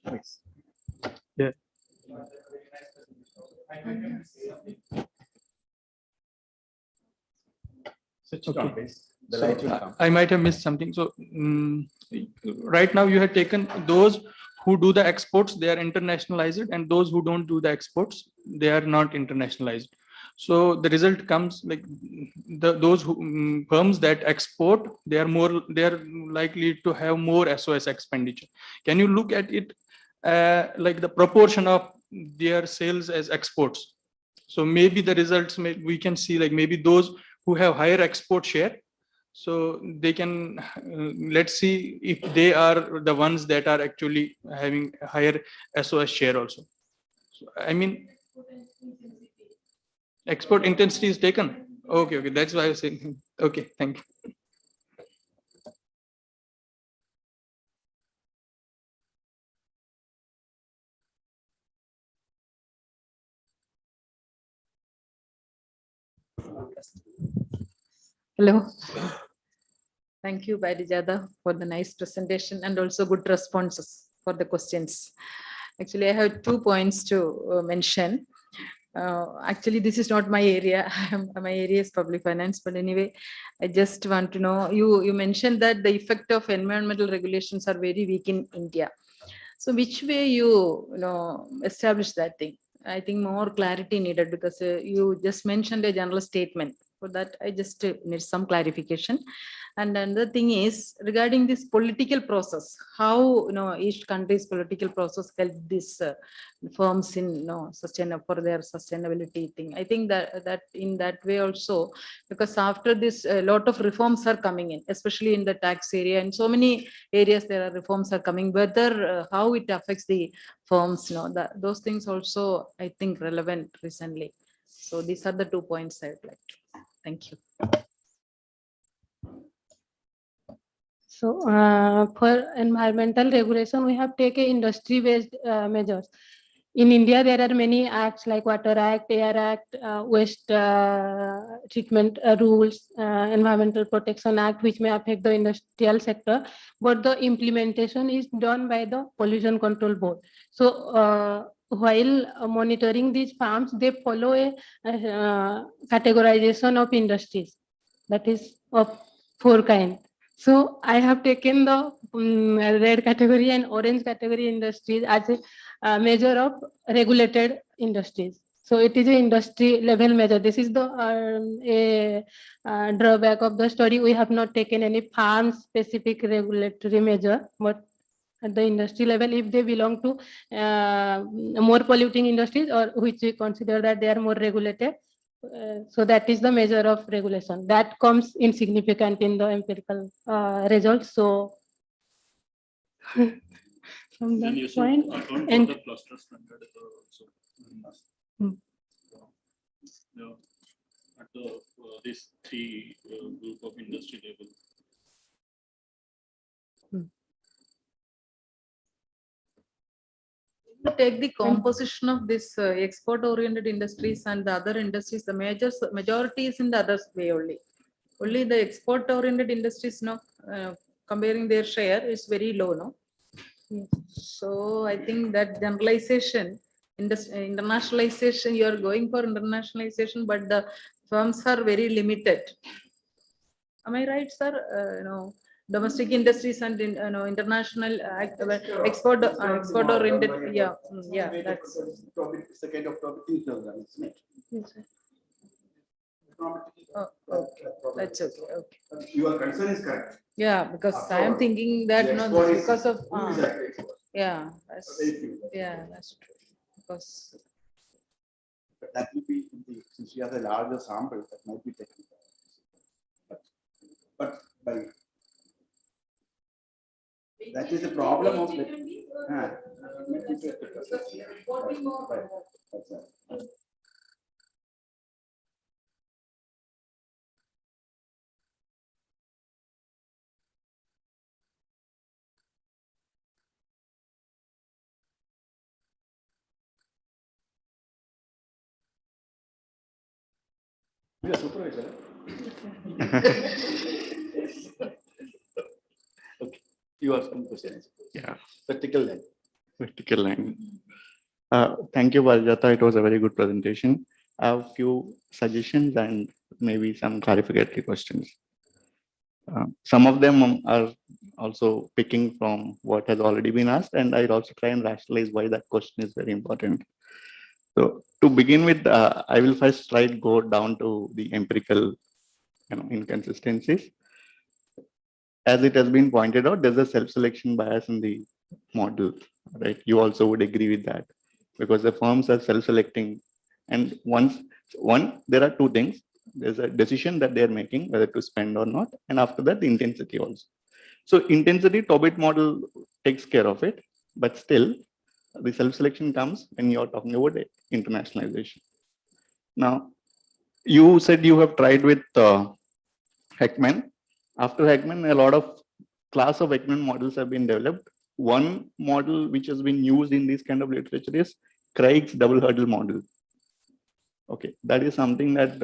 S2: Thanks.
S23: Yeah.
S2: Switch it on,
S23: Okay.
S2: please. The
S23: So,
S2: light will come.
S23: I might have missed something. So right now you have taken those who do the exports, they are internationalized, and those who don't do the exports, they are not internationalized. So the result comes like those firms that export, they are likely to have more SOS expenditure. Can you look at it like the proportion of their sales as exports? So maybe the results we can see like maybe those who have higher export share, so they can let's see if they are the ones that are actually having higher SOS share also. So, I mean, export intensity is taken. Okay, that's why I was saying. Okay, thank you.
S13: Hello. Thank you, Barijada, for the nice presentation and also good responses for the questions. Actually, I have 2 points to mention. Actually, this is not my area. My area is public finance, but anyway, I just want to know, you mentioned that the effect of environmental regulations are very weak in India. So which way you establish that thing? I think more clarity needed because you just mentioned a general statement. For that, I just need some clarification. And another thing is regarding this political process, how each country's political process help these firms in for their sustainability thing. I think that in that way also, because after this, a lot of reforms are coming in, especially in the tax area. In so many areas, there are reforms are coming. Whether how it affects the firms, those things also I think relevant recently. So these are the 2 points I would like to. Thank you.
S3: So for environmental regulation, we have taken industry-based measures. In India, there are many acts like Water Act, Air Act, Waste Treatment Rules, Environmental Protection Act, which may affect the industrial sector, but the implementation is done by the Pollution Control Board. So while monitoring these farms, they follow a categorization of industries, that is of 4 kinds. So I have taken the red category and orange category industries as a measure of regulated industries. So it is an industry level measure. This is the drawback of the study. We have not taken any farm specific regulatory measure, but at the industry level, if they belong to more polluting industries or which we consider that they are more regulated, so that is the measure of regulation that comes insignificant in the empirical results. So from
S1: Then
S3: that
S1: you should
S3: point,
S1: account for
S3: and
S1: the cluster standard also. At the these 3 group of industry level.
S13: Take the composition of this export-oriented industries and the other industries, the majority is in the other way only. Only the export-oriented industries, comparing their share is very low, no? Yes. So I think that generalization internationalization, you are going for internationalization, but the firms are very limited. Am I right, sir? Domestic industries and international export oriented. Yeah, yeah, that's.
S2: It's a kind of topic in terms, isn't it?
S13: Yes, sir. Oh, okay, that's okay. Okay.
S2: Your concern is correct.
S13: Yeah, because
S2: After
S13: I am
S2: all,
S13: thinking that
S2: the
S13: no,
S2: export is-
S13: because of
S2: who is actually export?
S13: yeah, that's,
S2: Very few.
S13: yeah, that's true. Because
S2: But that will be, since you have a larger sample, that might be taken. But by that is the problem of the. You are supervisor. Okay, you are some questions.
S4: Yeah.
S2: Vertical line.
S4: Vertical line. Thank you, Parijata. It was a very good presentation. I have a few suggestions and maybe some clarificatory questions. Some of them are also picking from what has already been asked, and I'll also try and rationalize why that question is very important. So to begin with, I will first try to go down to the empirical inconsistencies. As it has been pointed out, there's a self-selection bias in the model, right? You also would agree with that because the firms are self-selecting. And there are two things. There's a decision that they're making whether to spend or not. And after that, the intensity also. So intensity, Tobit model takes care of it, but still the self-selection comes when you're talking about internationalization. Now, you said you have tried with Heckman. After Heckman, a lot of class of Heckman models have been developed. One model which has been used in this kind of literature is Craig's double hurdle model. Okay, that is something that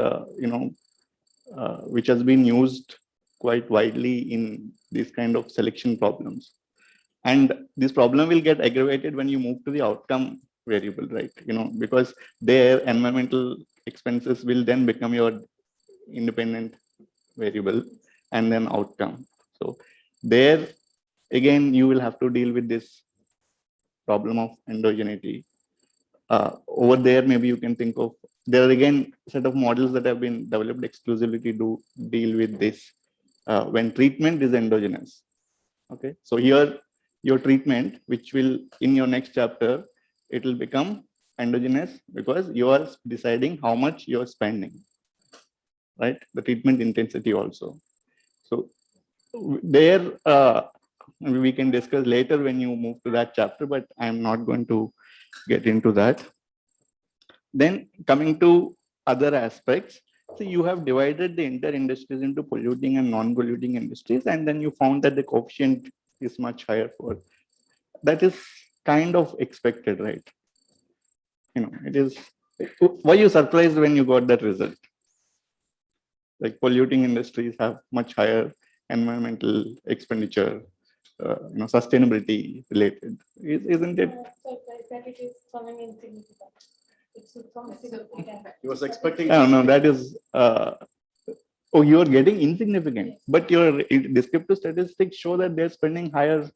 S4: which has been used quite widely in these kind of selection problems. And this problem will get aggravated when you move to the outcome variable, right? Because their environmental expenses will then become your independent variable and then outcome. So there again, you will have to deal with this problem of endogeneity. Over there, maybe you can think of, there are again set of models that have been developed exclusively to deal with this when treatment is endogenous. Okay, so here your treatment, which will in your next chapter, it will become endogenous because you are deciding how much you are spending, right? The treatment intensity also. So there, we can discuss later when you move to that chapter, but I'm not going to get into that. Then coming to other aspects, so you have divided the entire industries into polluting and non-polluting industries, and then you found that the coefficient is much higher for that. Is kind of expected, right? It is. Were you surprised when you got that result? Like polluting industries have much higher environmental expenditure, sustainability related, isn't it?
S2: He was expecting.
S4: No, that is. Oh, you are getting insignificant, but your descriptive statistics show that they're spending higher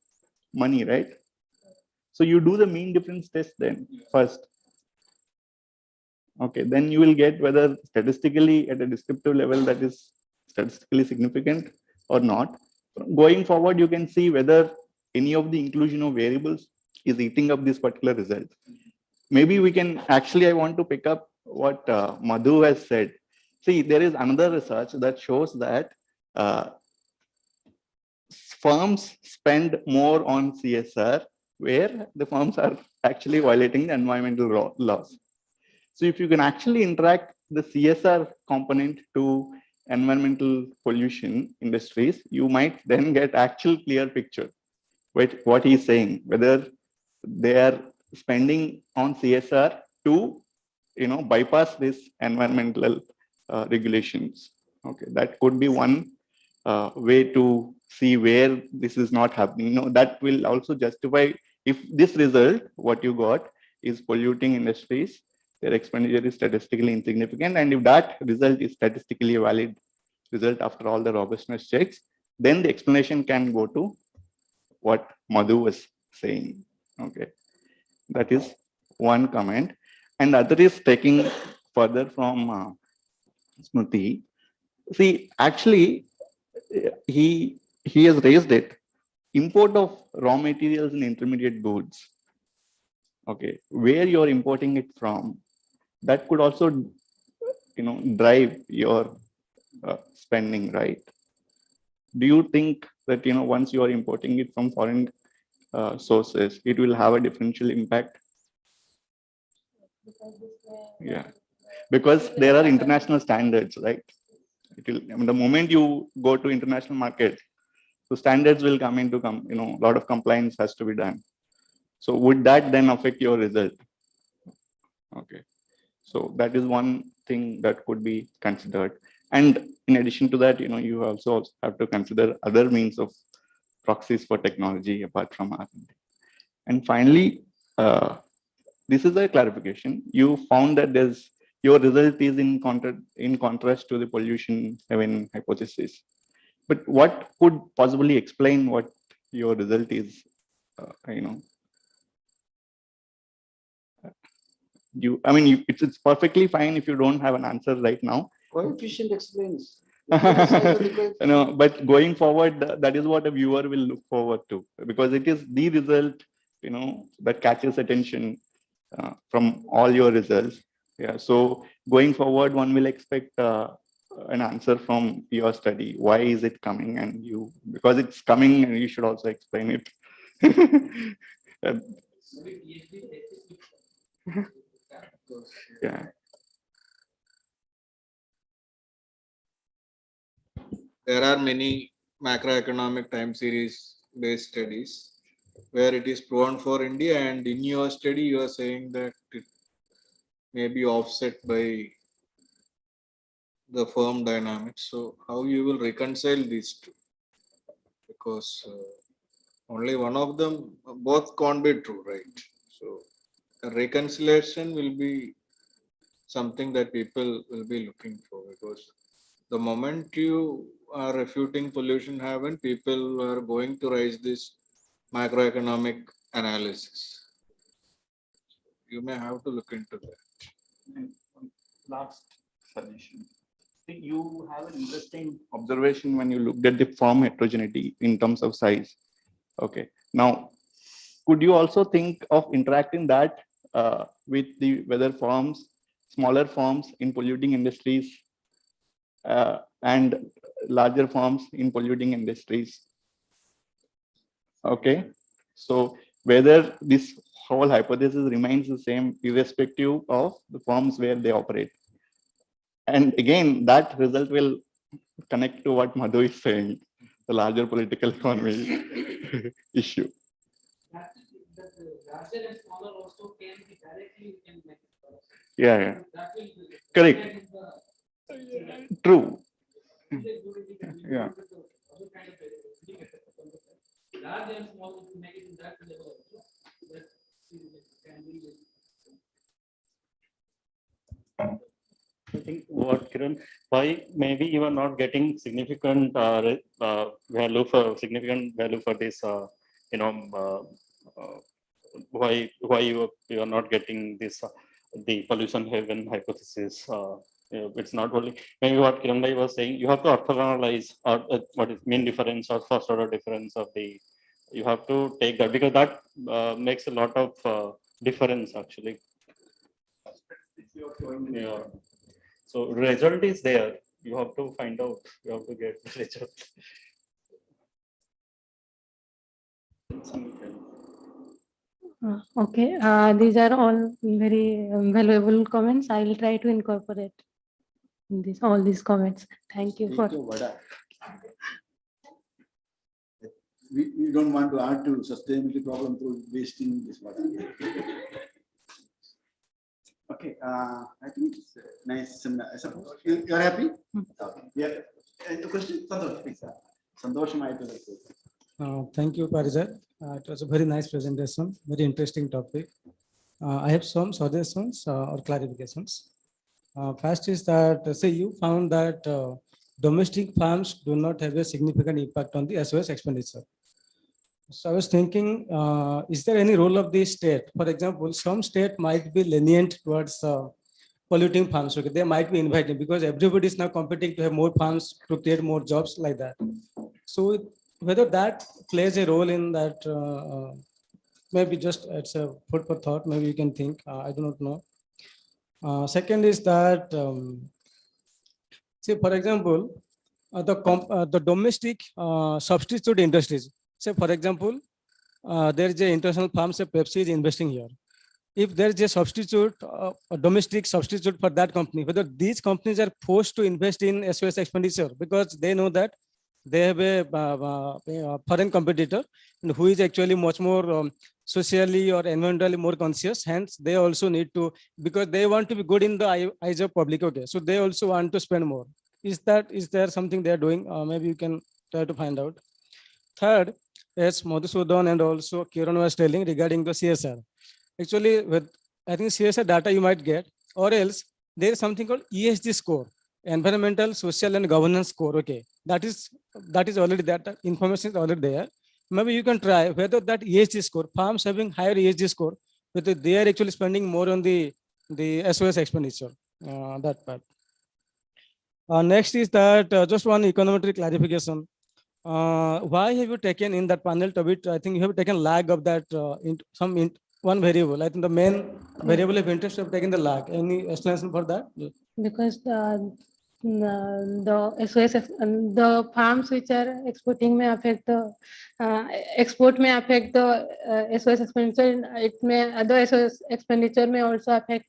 S4: money, right? So you do the mean difference test then first. Okay, then you will get whether statistically at a descriptive level that is statistically significant or not. Going forward, you can see whether any of the inclusion of variables is eating up this particular result. Maybe we can actually, I want to pick up what Madhu has said. See, there is another research that shows that firms spend more on CSR where the firms are actually violating the environmental laws. So if you can actually interact the CSR component to environmental pollution industries, you might then get actual clear picture with what he's saying, whether they are spending on CSR to bypass this environmental regulations. Okay, that could be one way to see where this is not happening. That will also justify if this result, what you got, is polluting industries, their expenditure is statistically insignificant. And if that result is statistically valid result after all the robustness checks, then the explanation can go to what Madhu was saying. Okay, that is one comment. And other is taking further from Smriti. See, actually, he has raised it. Import of raw materials and intermediate goods. Okay, where you're importing it from, that could also, drive your spending, right? Do you think that, once you are importing it from foreign sources, it will have a differential impact? Yeah, because there are international standards, right? It will, the moment you go to international market, so standards will come into a lot of compliance has to be done. So would that then affect your result? Okay, so that is one thing that could be considered. And in addition to that, you also have to consider other means of proxies for technology apart from R&D. And finally, this is a clarification. You found that your result is in contrast to the pollution heaven hypothesis. But what could possibly explain what your result is? It's perfectly fine if you don't have an answer right now.
S2: Coefficient explains.
S4: But going forward, that is what a viewer will look forward to, because it is the result, that catches attention from all your results. Yeah. So going forward, one will expect an answer from your study. Why is it coming? And because it's coming, and you should also explain it. Yeah.
S5: There are many macroeconomic time series based studies where it is proven for India, and in your study you are saying that it may be offset by the firm dynamics. So how you will reconcile these two? Because only one of them, both can't be true, right? So a reconciliation will be something that people will be looking for, because the moment you are refuting pollution haven, people are going to raise this macroeconomic analysis. You may have to look into that.
S4: And last suggestion. You have an interesting observation when you looked at the firm heterogeneity in terms of size. Okay. Now, could you also think of interacting that with the whether firms, smaller firms in polluting industries, and larger firms in polluting industries? Okay. So whether this whole hypothesis remains the same irrespective of the firms where they operate. And again, that result will connect to what Madhu is saying, the larger political economy issue. Yeah. Correct. True. Yeah.
S1: I think what Kiran, why maybe you are not getting significant value for this, why you are not getting this the pollution haven hypothesis. It's not only maybe what Kiran Bhai was saying. You have to orthogonalize or what is mean difference or first order difference of the. You have to take that, because that makes a lot of difference actually. Yeah. So result is there. You have to find out. You have to get the result.
S3: Okay, these are all very valuable comments. I will try to incorporate in all these comments. Thank you for.
S2: We don't want to add to sustainability problem through wasting this water. Okay, I think it's nice. I suppose you're happy. Okay. Yeah. The question, Santosh, please. Santosh,
S7: Thank you, Parijat. It was a very nice presentation, very interesting topic. I have some suggestions or clarifications. First is that, say you found that domestic farms do not have a significant impact on the SOS expenditure. So I was thinking, is there any role of the state? For example, some state might be lenient towards polluting farms. Okay, they might be inviting because everybody is now competing to have more farms to create more jobs like that. So whether that plays a role in that, maybe just it's a food for thought. Maybe you can think. I do not know. Second is that, say for example, the domestic substitute industries. Say for example, there is a international firm, say Pepsi is investing here. If there is a substitute, a domestic substitute for that company, whether these companies are forced to invest in SOS expenditure because they know that they have a foreign competitor who is actually much more socially or environmentally more conscious. Hence, they also need to, because they want to be good in the eyes of public. Okay, so they also want to spend more. Is there something they are doing? Maybe you can try to find out. Third, as Madhusudan and also Kiran was telling regarding the CSR. Actually, with I think CSR data you might get, or else there is something called ESG score, environmental, social, and governance score. Okay, that is already, that information is already there. Maybe you can try whether that ESG score, farms having higher ESG score, whether they are actually spending more on the SOS expenditure. That part. Next is that just one econometric clarification. Why have you taken in that panel to bit? I think you have taken lag of that one variable. I think the main variable of interest you have taken the lag. Any explanation for that?
S3: Because the SOS, the farms which are exporting may affect the export may affect the SOS expenditure. It may, the SOS expenditure may also affect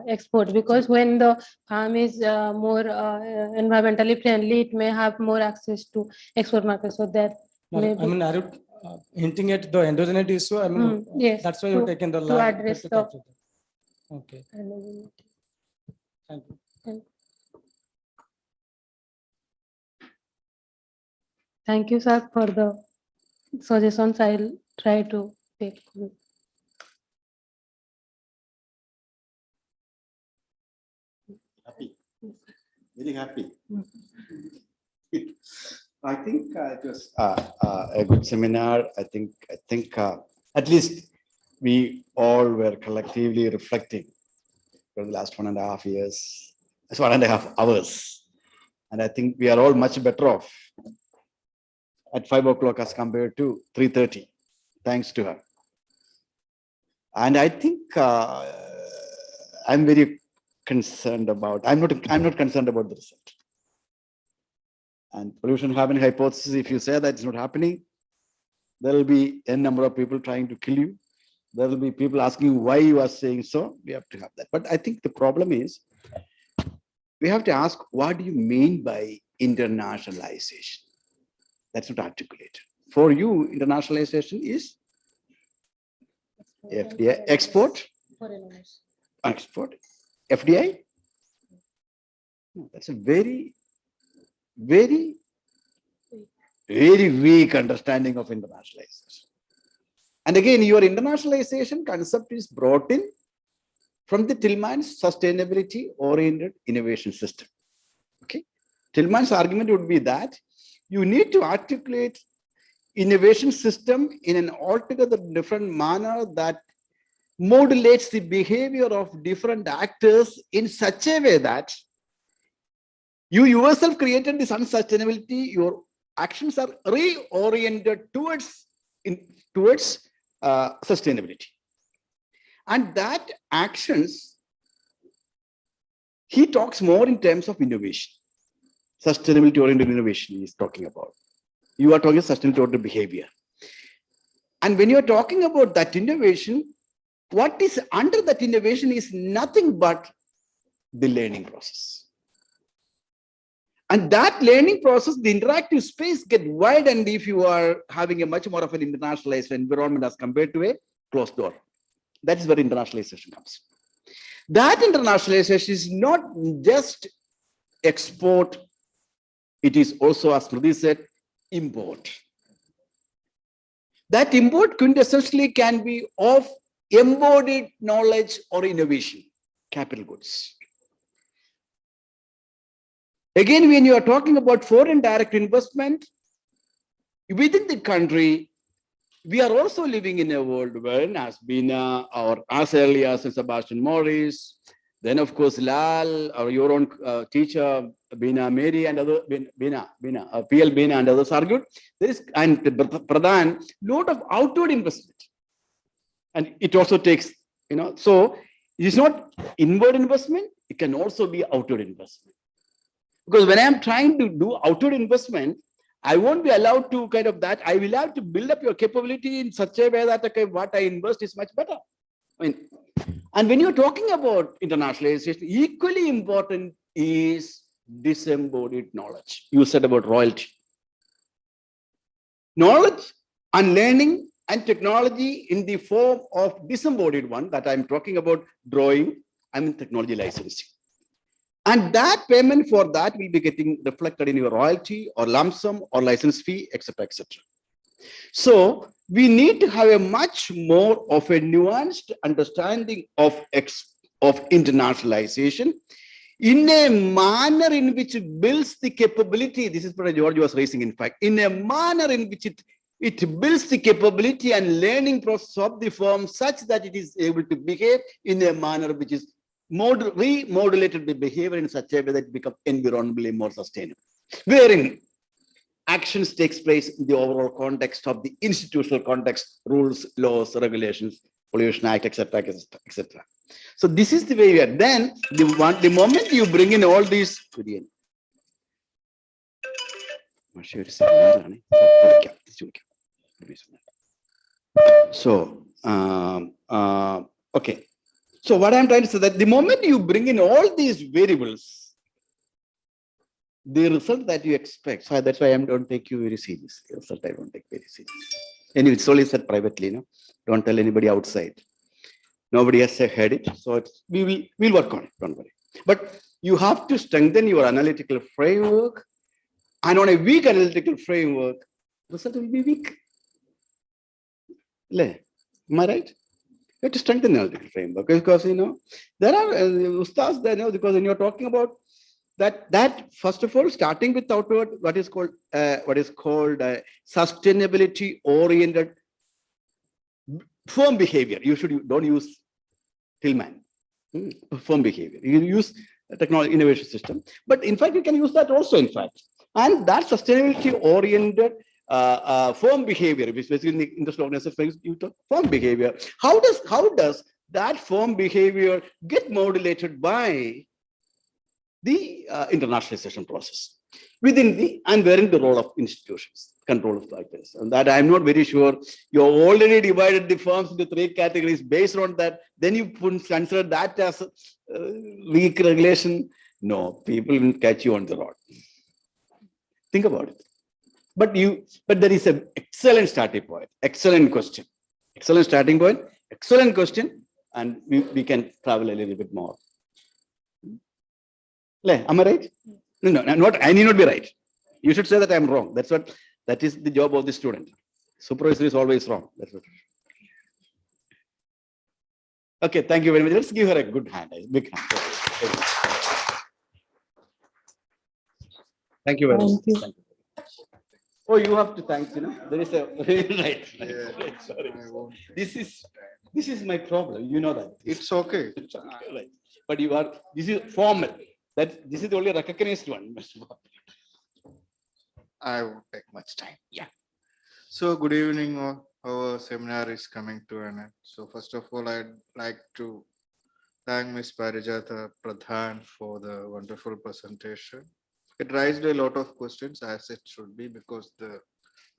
S3: export, because when the farm is more environmentally friendly, it may have more access to export market. So that
S7: I mean, are you hinting at the endogenous issue? I mean,
S3: yes,
S7: that's why you're taking the
S3: to
S7: lag
S3: address
S7: to
S3: the
S7: capture that. Okay. Thank you.
S3: Thank you, sir, for the suggestions. I'll try to take.
S2: Happy. Very happy. I think it was a good seminar. I think at least we all were collectively reflecting for the last 1.5 years. That's 1.5 hours. And I think we are all much better off at 5 o'clock as compared to 3:30, thanks to her. And I think I'm very concerned about, I'm not concerned about the result. And pollution happening hypothesis, if you say that it's not happening, there will be a number of people trying to kill you. There will be people asking why you are saying so. We have to have that. But I think the problem is, we have to ask, what do you mean by internationalization? That's not articulated. For you, internationalization is FDI, export, FDI. No, that's a very, very, very weak understanding of internationalization. And again, your internationalization concept is brought in from the Tillman's sustainability-oriented innovation system. Okay, Tillman's argument would be that you need to articulate innovation system in an altogether different manner that modulates the behavior of different actors in such a way that you yourself created this unsustainability, your actions are reoriented towards sustainability. And that actions, he talks more in terms of innovation. Sustainability-oriented innovation he is talking about. You are talking sustainability-oriented behavior. And when you are talking about that innovation, what is under that innovation is nothing but the learning process. And that learning process, the interactive space get wide, and if you are having a much more of an internationalized environment as compared to a closed door. That is where internationalization comes. That internationalization is not just export, it is also, as Smriti said, import. That import quintessentially can be of embodied knowledge or innovation, capital goods. Again, when you are talking about foreign direct investment within the country, we are also living in a world where, as Bina, or as early as Sebastian Morris, then of course Lal, or your own teacher, Bina Mary, and other PL Bina and others argued, there is, and Pradhan, lot of outward investment. And it also takes, so it is not inward investment, it can also be outward investment. Because when I am trying to do outward investment, I won't be allowed to kind of that. I will have to build up your capability in such a way that, okay, what I invest is much better. And when you're talking about internationalization, equally important is disembodied knowledge. You said about royalty. Knowledge and learning and technology in the form of disembodied one that I'm talking about drawing, technology licensing. And that payment for that will be getting reflected in your royalty or lump sum or license fee, etc., etc. So we need to have a much more of a nuanced understanding of internationalization in a manner in which it builds the capability. This is what George was raising, in fact, in a manner in which it builds the capability and learning process of the firm such that it is able to behave in a manner which is remodulated the behavior in such a way that it becomes environmentally more sustainable, wherein actions takes place in the overall context of the institutional context, rules, laws, regulations, Pollution Act, etc., etc. So this is the way we are. Then the moment you bring in all these, so okay. So what I'm trying to say that the moment you bring in all these variables, the result that you expect, so that's why I don't take you very serious. The result I don't take very serious. Anyway, it's only said privately, don't tell anybody outside. Nobody has heard it, so we'll work on it, don't worry. But you have to strengthen your analytical framework, and on a weak analytical framework, the result will be weak. Am I right? You have to strengthen the analytical framework because there are ustads there, because when you're talking about that first of all, starting with outward, what is called sustainability oriented firm behavior. Don't use Tillman. Firm behavior. You use technology innovation system, but in fact you can use that also, in fact, and that sustainability oriented firm behavior, which basically in the industrial organization, you talk firm behavior. How does that firm behavior get modulated by the internationalization process within and wherein the role of institutions, control of like this, and that I'm not very sure. You already divided the firms into 3 categories based on that. Then you consider that as weak regulation. No, people will catch you on the road. Think about it. But there is an excellent starting point, excellent question, excellent starting point, excellent question, and we can travel a little bit more. Am I right? No, I need not be right. You should say that I'm wrong. That is the job of the student. Supervisor is always wrong. That's what. Okay, thank you very much. Let's give her a good hand, a big hand. Thank you very much. Thank you. Oh, you have to thank, there is a right. Sorry. This is my problem. You know that.
S5: It's okay.
S2: Right. But this is formal. This is the only recognized one.
S5: I won't take much time. Yeah. So good evening. Our seminar is coming to an end. So first of all, I'd like to thank Ms. Parijata Pradhan for the wonderful presentation. It raised a lot of questions, as it should be, because the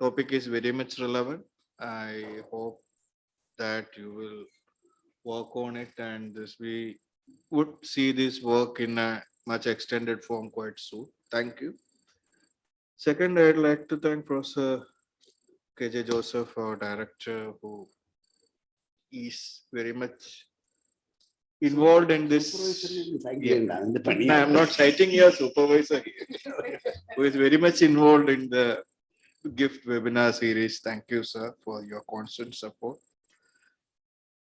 S5: topic is very much relevant. I hope that you will work on it, and we would see this work in a much extended form quite soon. Thank you. Second, I'd like to thank Professor KJ Joseph, our director, who is very much involved in this. I'm not citing your supervisor here, who is very much involved in the gift webinar series. Thank you, sir, for your constant support.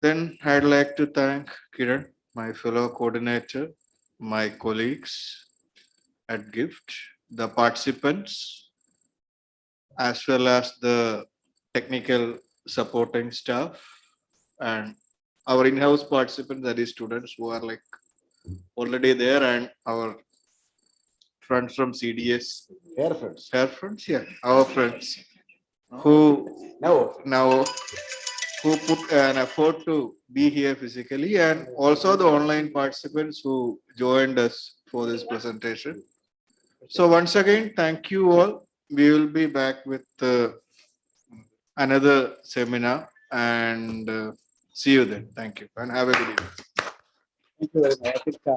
S5: Then I'd like to thank Kiran, my fellow coordinator, my colleagues at GIFT, the participants, as well as the technical supporting staff and our in-house participants, that is students who are like already there, and our friends from CDS.
S2: Air friends.
S5: Air friends, yeah, our friends who now who put an effort to be here physically, and also the online participants who joined us for this presentation. So once again, thank you all. We will be back with another seminar, and see you then. Thank you and have a good evening.
S2: Thank you very much.